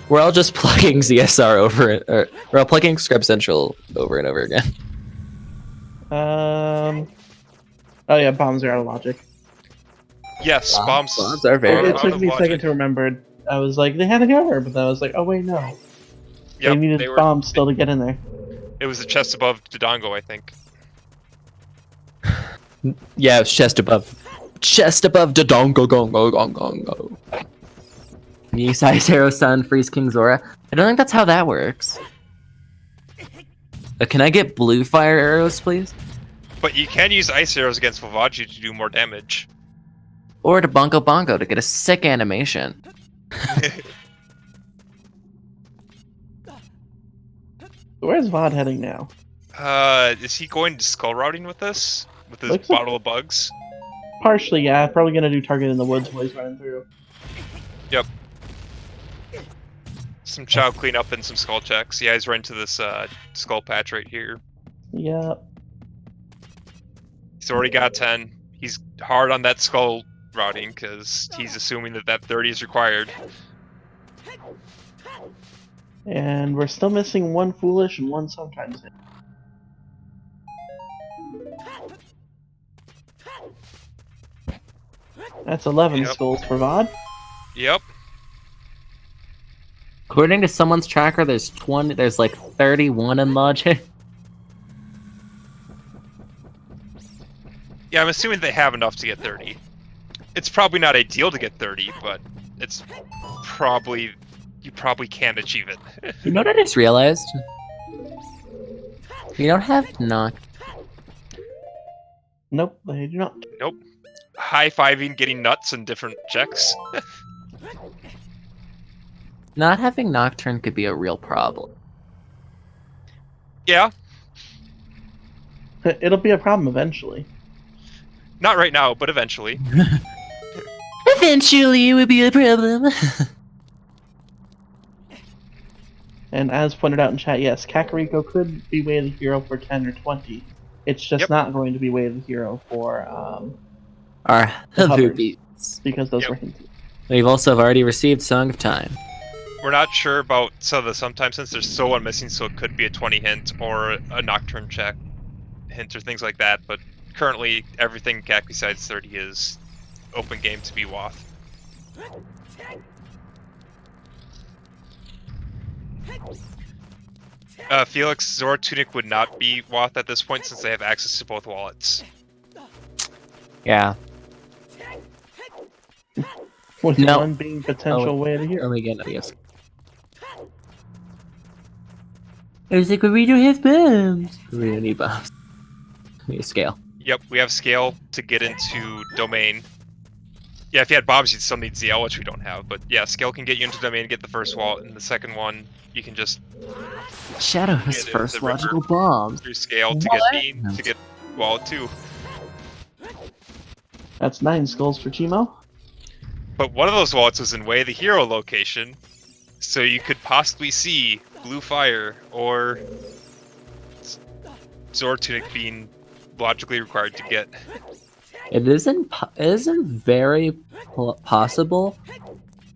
we're all just plugging ZSR over it, or we're all plugging Scrub Central over and over again. Oh yeah, bombs are out of logic. Yes, bombs. Bombs are very. It out took of me a second logic. to remember. I was like, they had a cover, but then I was like, oh wait, no. Yep, they needed they were- bombs still to get in there. It was the chest above Dodongo, I think. Yeah, it's chest above the dongo gongo gongo. Use Ice Arrow Sun, freeze King Zora. I don't think that's how that works. Can I get blue fire arrows, please? But you can use ice arrows against Vavaji to do more damage. Or to Bongo Bongo to get a sick animation. Where's Vod heading now? Is he going to skull routing with this? With his Looks like- bottle of bugs? Partially, yeah. Probably gonna do target in the woods while he's running through. Some chow cleanup and some skull checks. Yeah, he's right into this skull patch right here. Yep. He's already got 10. He's hard on that skull routing because he's assuming that that 30 is required. And we're still missing one foolish and one sometimes. That's 11 Yep. skulls for Vod. Yep. According to someone's tracker, there's like 31 in Logic. Yeah, I'm assuming they have enough to get 30. It's probably not ideal to get 30, but it's probably... You probably can achieve it. You know what I just realized? We don't have knock. Nope, they do not. Nope. High-fiving, getting nuts and different checks. Not having Nocturne could be a real problem. Yeah, It'll be a problem eventually. not right now, but eventually. Eventually, it would be a problem. And as pointed out in chat, yes, Kakariko could be Way of the Hero for 10 or 20. It's just Yep. not going to be Way of the Hero for Our The hovers. Havubi because those Yep. were hinted. We've also already received Song of Time. We're not sure about some of the sometimes since there's so one missing, so it could be a 20 hint or a Nocturne check hint or things like that. But currently, everything CAC besides 30 is open game to be Wath. Felix, Zora Tunic would not be Wath at this point since they have access to both wallets. Yeah. With No. one being potential way to Oh, hear. we get yes. I was like, we don't have bombs. We don't need bombs. We need scale. Yep, we have scale to get into domain. Yeah, if you had bombs, you'd still need ZL, which we don't have. But yeah, scale can get you into domain, get the first wall, and the second one, you can just Shadow has Get it, first the river. logical bombs. do scale to What? get beam to get wall 2. That's 9 skulls for Cheamo. But one of those wallets was in Way of the Hero location, so you could possibly see Blue Fire or Zora Tunic being logically required to get. It isn't very possible,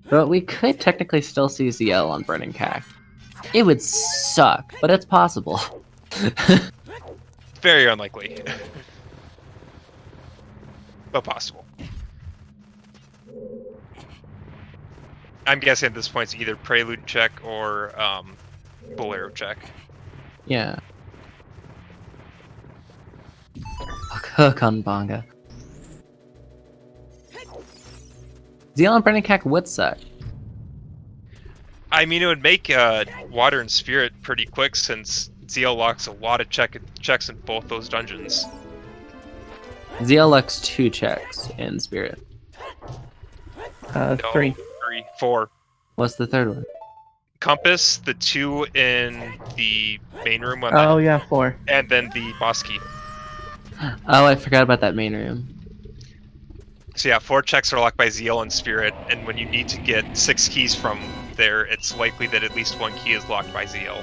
but we could technically still see ZL on Burning Cack. It would suck, but it's possible. Very unlikely. But possible. I'm guessing at this point it's either Prelude check or Bolero check. Yeah. Hook on Bonga. ZL on Burning Cack would suck. I mean, it would make Water and Spirit pretty quick since ZL locks a lot of checks in both those dungeons. ZL locks 2 checks in Spirit. No, 3. 3, 4. What's the third one? Compass, the 2 in the main room, Oh yeah, 4. and then the boss key. Oh, I forgot about that main room. So yeah, 4 checks are locked by ZL and Spirit, and when you need to get 6 keys from there, it's likely that at least 1 key is locked by ZL.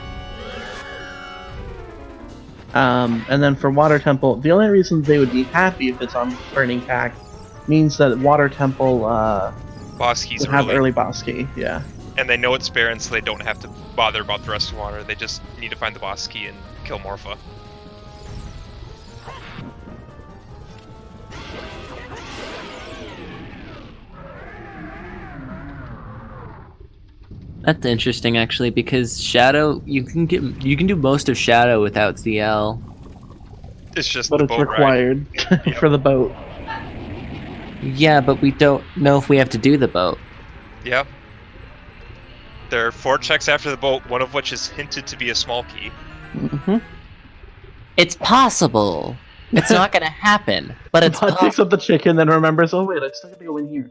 And then for Water Temple, the only reason they would be happy if it's on Burning Cack means that Water Temple Boss keys would have early, early boss key. Yeah. and they know it's Baron, so they don't have to bother about the rest of Water. They just need to find the boss key and kill Morpha. That's interesting, actually, because Shadow, you can do most of Shadow without ZL. It's just But the it's boat required for the boat. Yeah, but we don't know if we have to do the boat. ride. Yep. There are 4 checks after the boat, one of which is hinted to be a small key. Mm-hmm. It's possible. It's not gonna happen, but it's Bud picks possible. up the chicken, then remembers, oh wait, I still gotta go in here.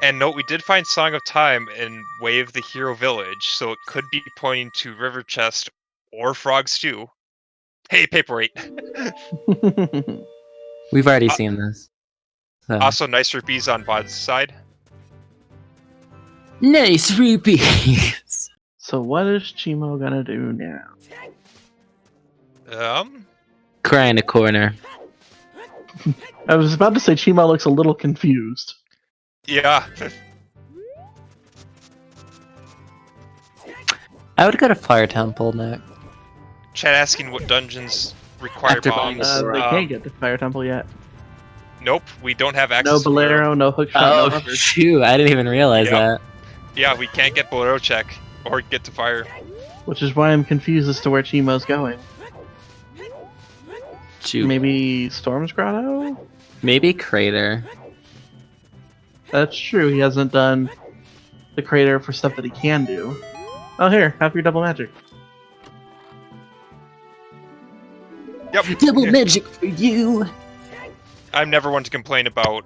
And note, we did find Song of Time in Way of the Hero Village, so it could be pointing to River Chest or Frog Stew. Hey, Paperweight! We've already seen this. So. Also, nice rupees on Vod's side. Nice rupees. So what is Cheamo gonna do now? Cry in a corner. I was about to say Cheamo looks a little confused. Yeah. I would go to Fire Temple next. Chat asking what dungeons require After bombs. bombs. They can't get to Fire Temple yet. Nope, we don't have access No to Bolero. Bolero, no hookshot, Oh, no hovers. shoot. I didn't even realize Yep. that. Yeah, we can't get Bolero check or get to fire. Which is why I'm confused as to where Cheamo's going. Shoot. Maybe Storm's Grotto? Maybe Crater. That's true, he hasn't done the crater for stuff that he can do. Oh here, have your double magic. Yep. Double Yeah. magic for you. I'm never one to complain about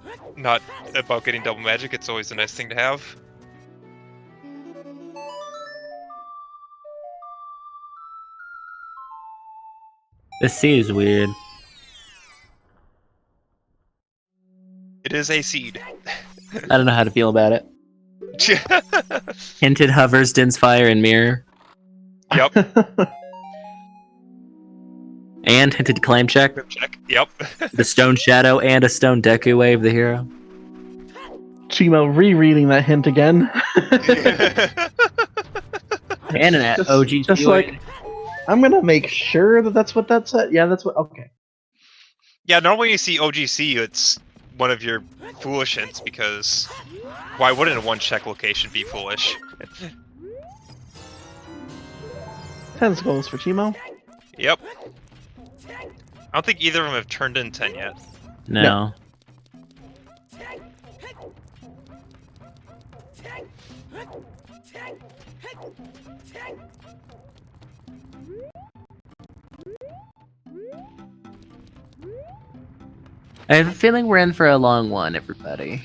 getting double magic. It's always a nice thing to have. The sea is weird. It is a seed. I don't know how to feel about it. Hinted hovers, Din's fire, and mirror. Yep. And hinted climb check. Check. Yep. The stone shadow and a stone Deku wave the hero. Cheamo rereading that hint again. And an Just- OG just like- I'm gonna make sure that that's what that said. Yeah, that's what. Okay. Yeah, normally you see OGC, it's one of your foolish hints because why wouldn't a one check location be foolish? 10 skulls for Cheamo. Yep. I don't think either of them have turned in 10 yet. No. I have a feeling we're in for a long one, everybody.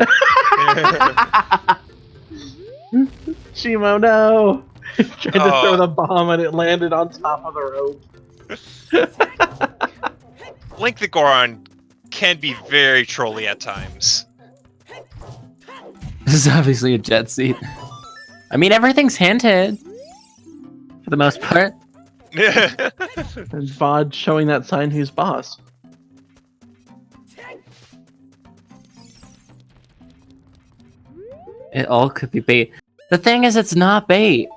Cheamo, no! Tried to Oh. throw the bomb and it landed on top of the rope. Link the Goron can be very trolly at times. This is obviously a jet seat. I mean, everything's hinted. For the most part. And Vod showing that sign who's boss. It all could be bait. The thing is, it's not bait.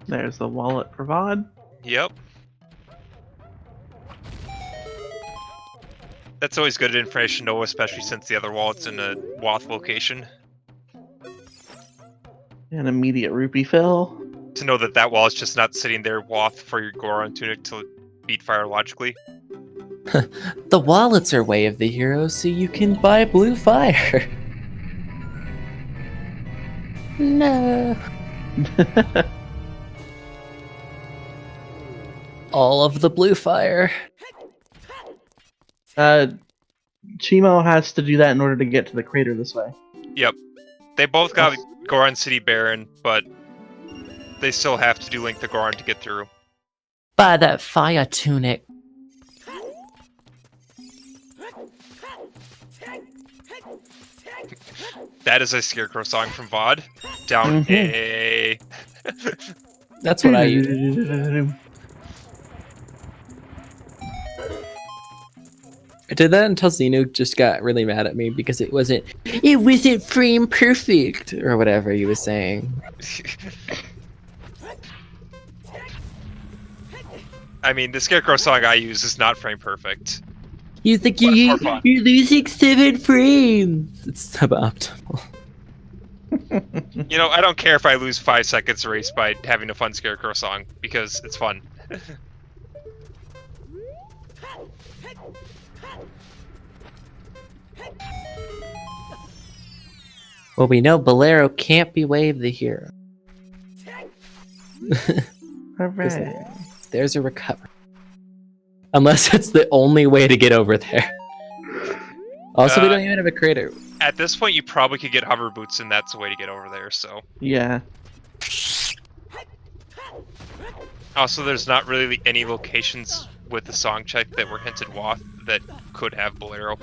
There's the wallet for Vod. Yep. That's always good information to know, especially since the other wallet's in a Wath location. An immediate rupee fill. To know that that wallet's just not sitting there Wath for your Goron tunic to beat fire logically. The wallets are way of the hero, so you can buy blue fire. No. All of the blue fire. Cheamo has to do that in order to get to the crater this way. Yep. They both got Goron City Baron, but they still have to do Link the Goron to get through. Buy that fire tunic. That is a Scarecrow song from VOD. Down A. That's what I use. I did that until Xenu just got really mad at me because it wasn't frame perfect or whatever he was saying. I mean, the Scarecrow song I use is not frame perfect. You think But it's more fun. you're losing 7 frames? It's suboptimal. You know, I don't care if I lose 5 seconds race by having a fun Scarecrow song, because it's fun. Well, we know Bolero can't be Wave the hero. Hooray. There's a recovery. Unless it's the only way to get over there. Also, we don't even have a crater. At this point, you probably could get hover boots, and that's the way to get over there, so. Yeah. Also, there's not really any locations with the song check that were hinted Wath that could have Bolero.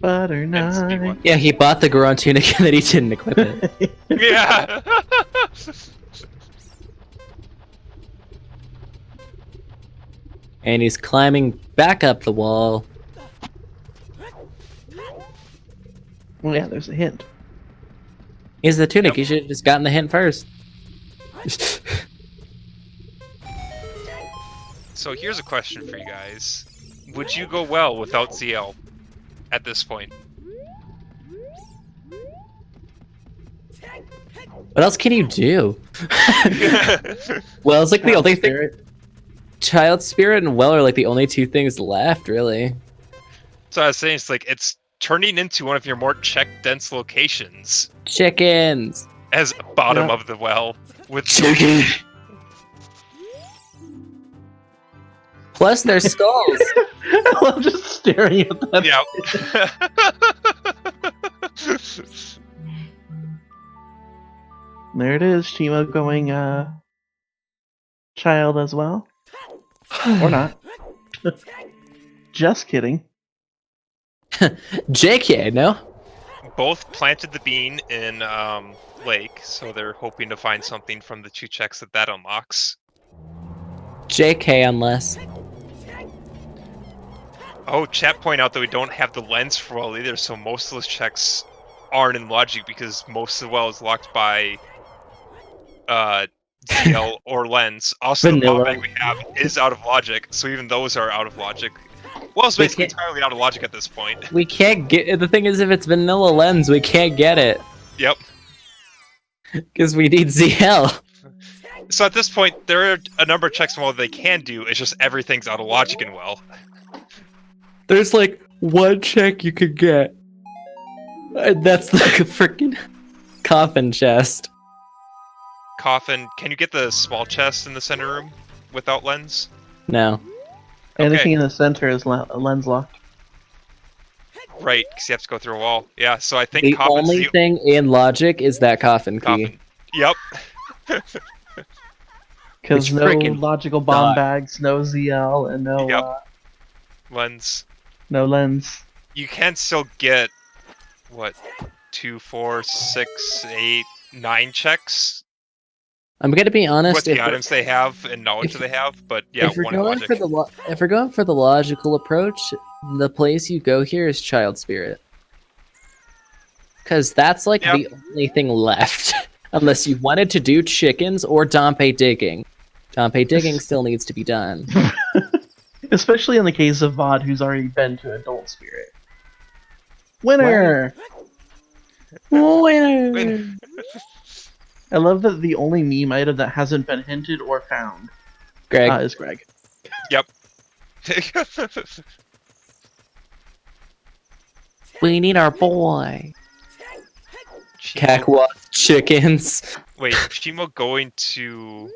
Butter And speed knife. one. Yeah, he bought the Goron tunic and then he didn't equip it. Yeah! And he's climbing back up the wall. Well, yeah, there's a hint. He's the tunic. Yep. You should have just gotten the hint first. So here's a question for you guys. Would you go well without ZL at this point? What else can you do? Well, it's like the only thing. Spirit. Child Spirit and Well are like the only two things left, really. So I was saying, it's turning into one of your more check-dense locations Chickens. as bottom Yeah. of the well with Chicken. Plus, there's skulls. I love just staring at that. Yeah. There it is. Cheamo going child as well. Or not. Just kidding. JK, no? both planted the bean in Lake, so they're hoping to find something from the 2 checks that unlocks. JK unless. Oh, chat point out that we don't have the lens for well either, so most of those checks aren't in logic because most of the well is locked by ZL or lens. Also, the Vanilla. bomb bag we have is out of logic, so even those are out of logic. Well, it's We basically can't- entirely out of logic at this point. We can't get. The thing is, if it's vanilla lens, we can't get it Yep. because we need ZL. So at this point, there are a number of checks in well they can do. It's just everything's out of logic in well. There's like one check you could get. And that's like a freaking coffin chest. Coffin, can you get the small chest in the center room without lens? No. Anything in the center is lens locked. Right, because you have to go through a wall. Yeah, so I think The coffin's only thing in logic is that coffin key. coffin. Yep. Because Which no freaking logical bomb sucks. bags, no ZL, and no Yep. Lens. no lens. You can still get what 2, 4, 6, 8, 9 checks I'm gonna be honest. with the items they have and knowledge if- they have, but yeah, if we're one in going logic. for the if we're going for the logical approach, the place you go here is Child Spirit, because that's like Yep. the only thing left, unless you wanted to do chickens or Dompe digging. Dompe digging still needs to be done. Especially in the case of Vod, who's already been to Adult Spirit. Winner! Win. I love that the only meme item that hasn't been hinted or found Greg, is Greg. we need our boy. Cheamo- Cacwa chickens. Wait, Cheamo going to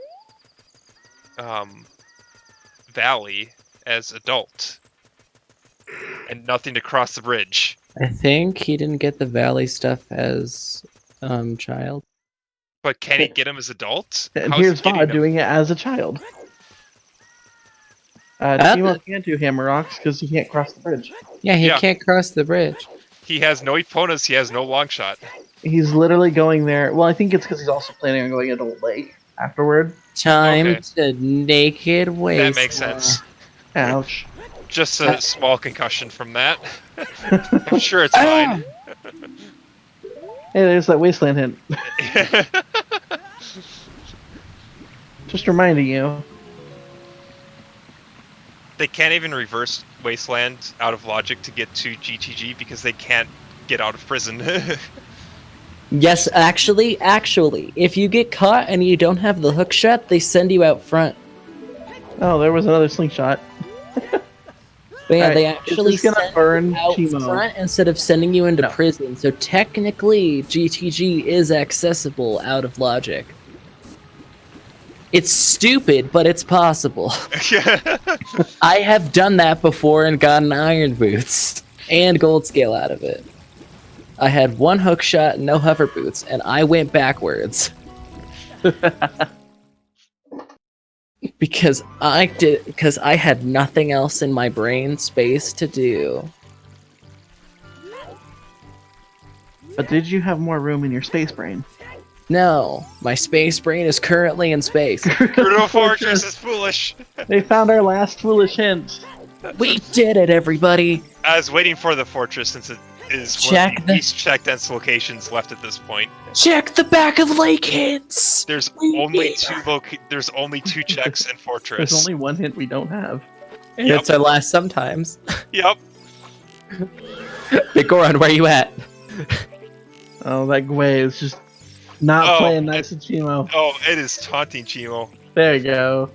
Valley as adult and nothing to cross the bridge. I think he didn't get the valley stuff as child. But can he get him as adult? And How's he here's getting Vod him? doing it as a child. Cheamo can't do Hammer Rocks because he can't cross the bridge. Yeah, he Yeah. can't cross the bridge. He has no Eponas, he has no long shot. He's literally going there. Well, I think it's because he's also planning on going Adult Lake afterward. Time Okay. to naked waste. That makes sense. Ouch. Just a small concussion from that. I'm sure it's fine. Hey, there's that Wasteland hint. Just reminding you. They can't even reverse Wasteland out of logic to get to GTG because they can't get out of prison. Yes, actually, if you get caught and you don't have the hook shot, they send you out front. Oh, there was another slingshot. But yeah, Alright, they is actually this gonna send burn you out Cheamo? front instead of sending you into No. prison. So technically, GTG is accessible out of logic. It's stupid, but it's possible. I have done that before and gotten iron boots and gold scale out of it. I had one hook shot, no hover boots, and I went backwards. Because I had nothing else in my brain space to do. But did you have more room in your space brain? No, my space brain is currently in space. Brutal Fortress is foolish. They found our last foolish hint. We did it, everybody! I was waiting for the fortress since it is one Check of the the- least checked dense locations left at this point. Check the back of Lake Hints! There's We only did there's only 2 checks in There's fortress. only one hint we don't have. And Yep. it's our last sometimes. Yep. Big Goron, where you at? Oh, that Gwei is just not Oh, playing nice with Cheamo. Oh, it is taunting Cheamo. There you go.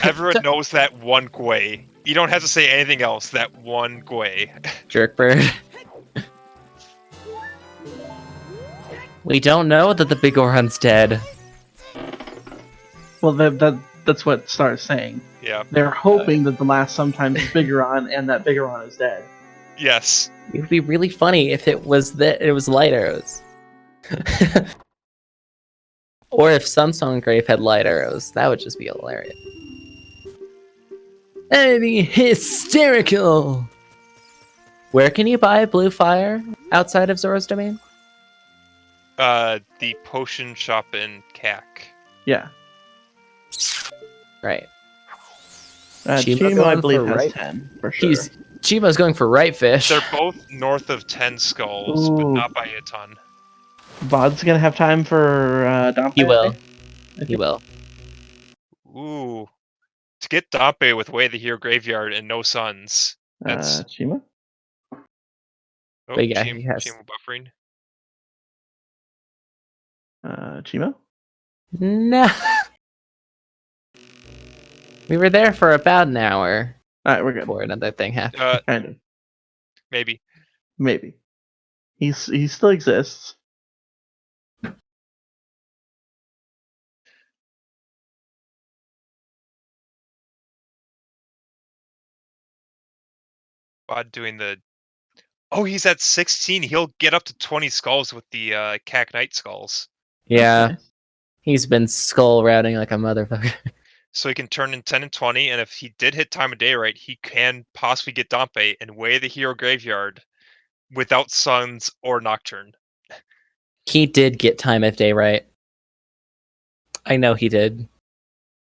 Everyone knows that one Gwei. You don't have to say anything else. That one Gwei. Jerkbird. We don't know that the Big Goron's dead. Well, that's what Star's saying. Yeah. They're hoping that the last sometimes is Bigoron and that Bigoron is dead. Yes. It would be really funny if it was light arrows. Or if Sunsong Grave had light arrows. That would just be hilarious. That'd be hysterical! Where can you buy blue fire outside of Zora's domain? The potion shop in CAC. Yeah. Right. Cheamo, I going believe, for has right- 10 for sure. Cheamo's going for right fish. They're both north of 10 skulls, but Ooh. not by a ton. Vod's gonna have time for Dompe. He will. I He think. will. Ooh. To get Dompe with Way of the Hero Graveyard and no suns. That's Cheamo? But yeah, he has. Cheamo buffering. Cheamo? No. We were there for about an hour Alright, we're good. before another thing happened. Kind of. Maybe. Maybe. He still exists. Bod doing the... Oh, he's at 16. He'll get up to 20 skulls with the CAC Knight skulls. Yeah, Nice. he's been skull routing like a motherfucker. So he can turn in 10 and 20, and if he did hit time of day right, he can possibly get Dompe and Way of the Hero Graveyard without Suns or Nocturne. He did get time of day right. I know he did.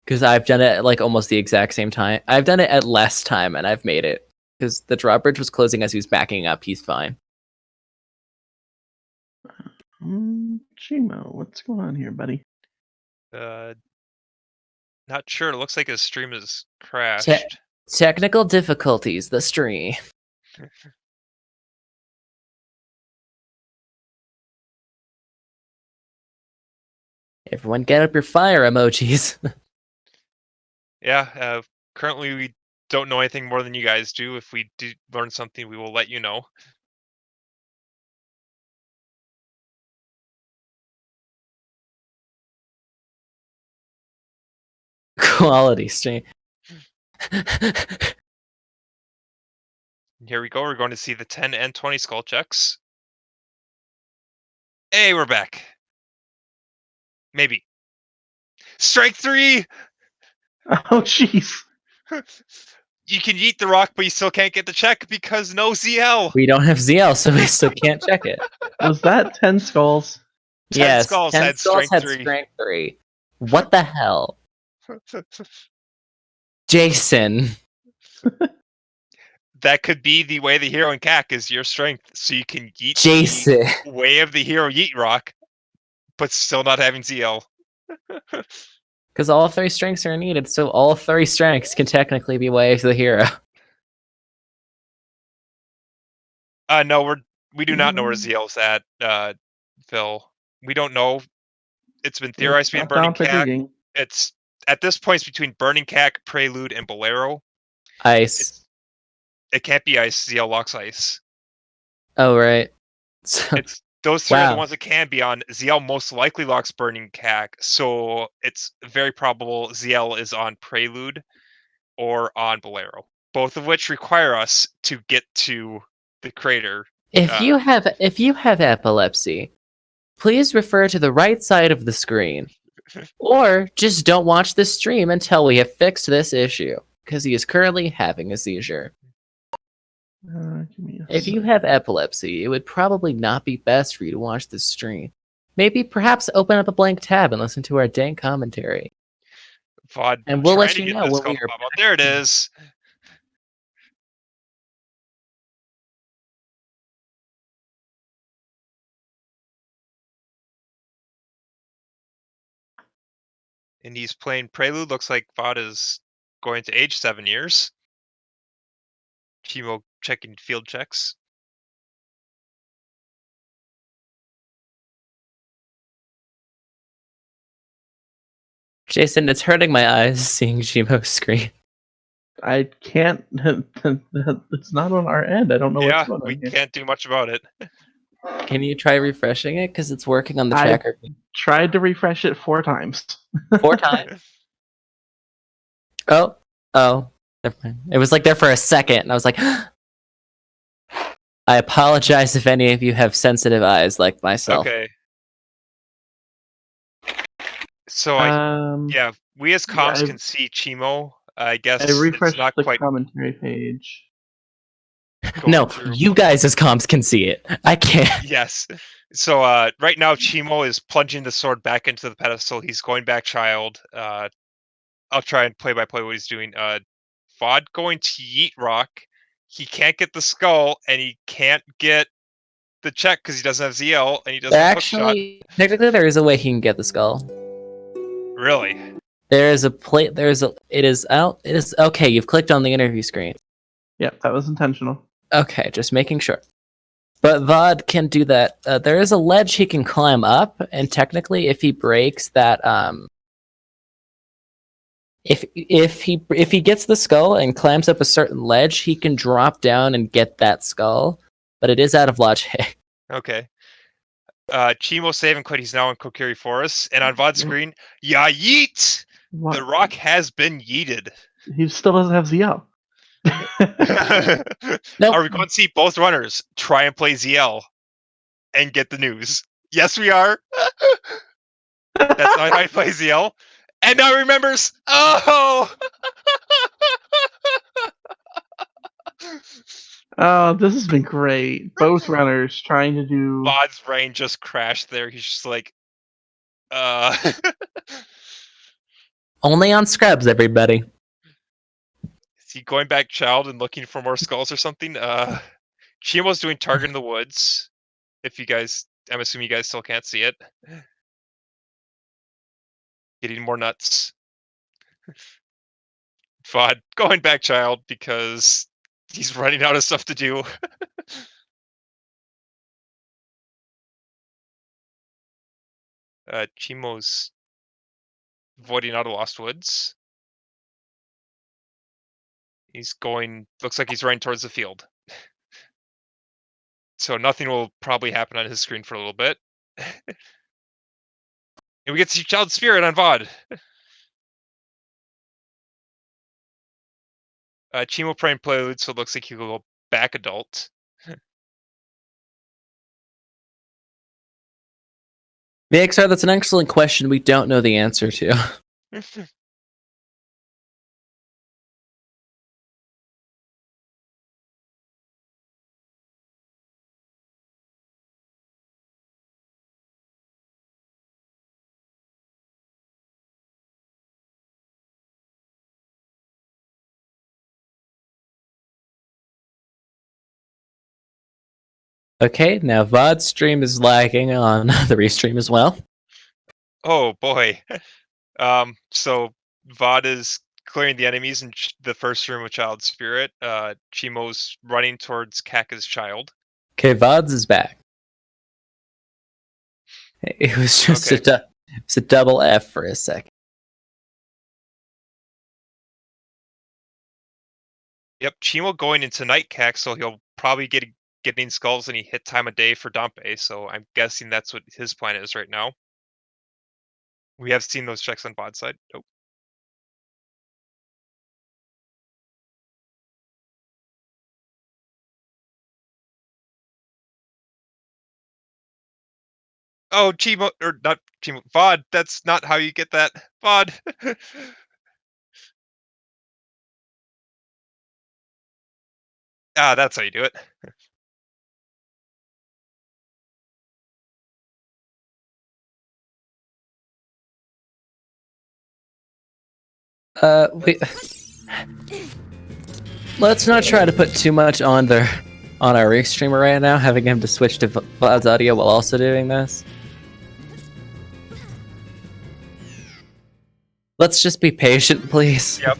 Because I've done it at like almost the exact same time. I've done it at less time and I've made it. Because the drawbridge was closing as he was backing up. He's fine. Cheamo, what's going on here, buddy? Not sure. It looks like his stream is crashed. Technical difficulties, the stream. Everyone get up your fire emojis. Yeah, currently we don't know anything more than you guys do. If we do learn something, we will let you know. Quality stream. Here we go. We're going to see the 10 and 20 skull checks. Hey, we're back. Maybe. Strike 3! Oh, jeez. You can yeet the rock, but you still can't get the check because no ZL. We don't have ZL, so we still can't check it. Was that 10 skulls? 10 Yes, skulls 10 had skulls strength had 3. strength 3. What the hell? Jason. That could be the Way of the Hero in CAC is your strength, so you can yeet Jason. the Way of the Hero yeet rock, but still not having ZL. Because all 3 strengths are needed, so all 3 strengths can technically be Way of the Hero. No, we do not know where ZL's at, Phil. We don't know. It's been theorized to be in Burning CAC. It's at this point it's between Burning CAC, Prelude, and Bolero. Ice. It can't be ice. ZL locks ice. Oh, right. So, It's those 3 are the wow. ones that can be on. ZL most likely locks Burning CAC, so it's very probable ZL is on Prelude or on Bolero. Both of which require us to get to the crater. If you have epilepsy, please refer to the right side of the screen. Or just don't watch this stream until we have fixed this issue, because he is currently having a seizure. If you have epilepsy, it would probably not be best for you to watch this stream. Maybe perhaps open up a blank tab and listen to our dank commentary. Vod, And we'll trying let to you get know this when skull we are pop out. There it is. And he's playing Prelude. Looks like Vod is going to age 7 years. Cheamo checking field checks. Jason, it's hurting my eyes seeing Cheamo's screen. I can't. It's not on our end. I don't know what's going on. We here. can't do much about it. Can you try refreshing it? Because it's working on the I- tracker. Tried to refresh it 4 times. 4 times. Oh. Never mind. It was like there for a second, and I was like, I apologize if any of you have sensitive eyes like myself. Okay. So we as comms I- can see Cheamo. I guess I refreshed it's not the quite. commentary page. going No, through. you guys as comms can see it. I can't. Yes. So right now Cheamo is plunging the sword back into the pedestal. He's going back child. I'll try and play by play what he's doing. Vod going to yeet rock. He can't get the skull and he can't get the check because he doesn't have ZL and he doesn't have hookshot. Technically, there is a way he can get the skull. Really? There is a plate. It is out. It is okay. You've clicked on the interview screen. Yep, that was intentional. Okay, just making sure. But Vod can do that. There is a ledge he can climb up, and technically, if he breaks that, if he gets the skull and climbs up a certain ledge, he can drop down and get that skull. But it is out of logic. Okay. Cheamo save and quit. He's now in Kokiri Forest. And on Vod's screen, ya yeet! What? The rock has been yeeted. He still doesn't have ZL. Nope. Are we going to see both runners try and play ZL and get the news? Yes, we are. That's not how I play ZL. And now remembers. Oh! Oh, this has been great. Both runners trying to do. Vod's brain just crashed there. He's just like, Only on Scrubs, everybody. Is he going back child and looking for more skulls or something? Cheamo's doing Target in the Woods. If you guys, I'm assuming you guys still can't see it. Getting more nuts. Vod going back child because he's running out of stuff to do. Cheamo's voiding out of Lost Woods. He's going, looks like he's running towards the field. So nothing will probably happen on his screen for a little bit. And we get to see Child Spirit on VOD. Cheamo praying prelude, so it looks like he'll go back adult. VXR, that's an excellent question we don't know the answer to. Okay, now VOD's stream is lagging on the restream as well. Oh boy. So VOD is clearing the enemies in the first room with Child Spirit. Cheamo's running towards Kaka's child. Okay, VOD's is back. It was just a double F for a second. Yep, Cheamo going into Night Cack, so he'll probably getting skulls and he hit time of day for Dompe, so I'm guessing that's what his plan is right now. We have seen those checks on VOD side. Nope. Oh, Cheamo, or not Cheamo, VOD, that's not how you get that. VOD. That's how you do it. Let's not try to put too much on our restreamer right now, having him to switch to VOD's audio while also doing this. Let's just be patient, please. Yep.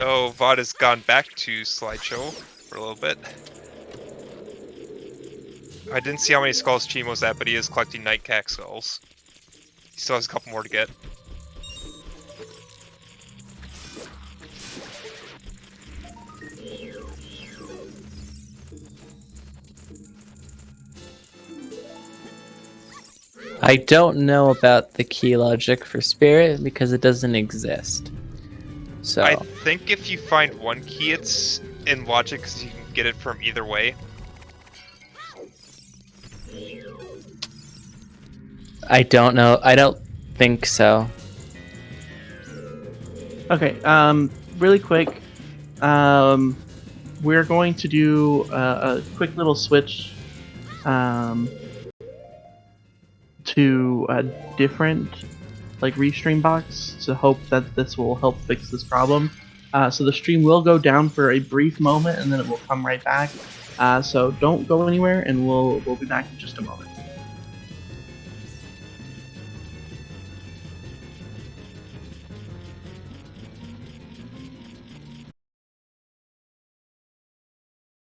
Oh, VOD has gone back to slideshow for a little bit. I didn't see how many skulls Cheamo's at, but he is collecting Nightcack skulls. He still has a couple more to get. I don't know about the key logic for Spirit because it doesn't exist. So I think if you find one key, it's in logic because you can get it from either way. I don't know. I don't think so. Okay. Really quick. We're going to do a quick little switch. To a different like restream box to hope that this will help fix this problem. So the stream will go down for a brief moment and then it will come right back. So don't go anywhere, and we'll be back in just a moment.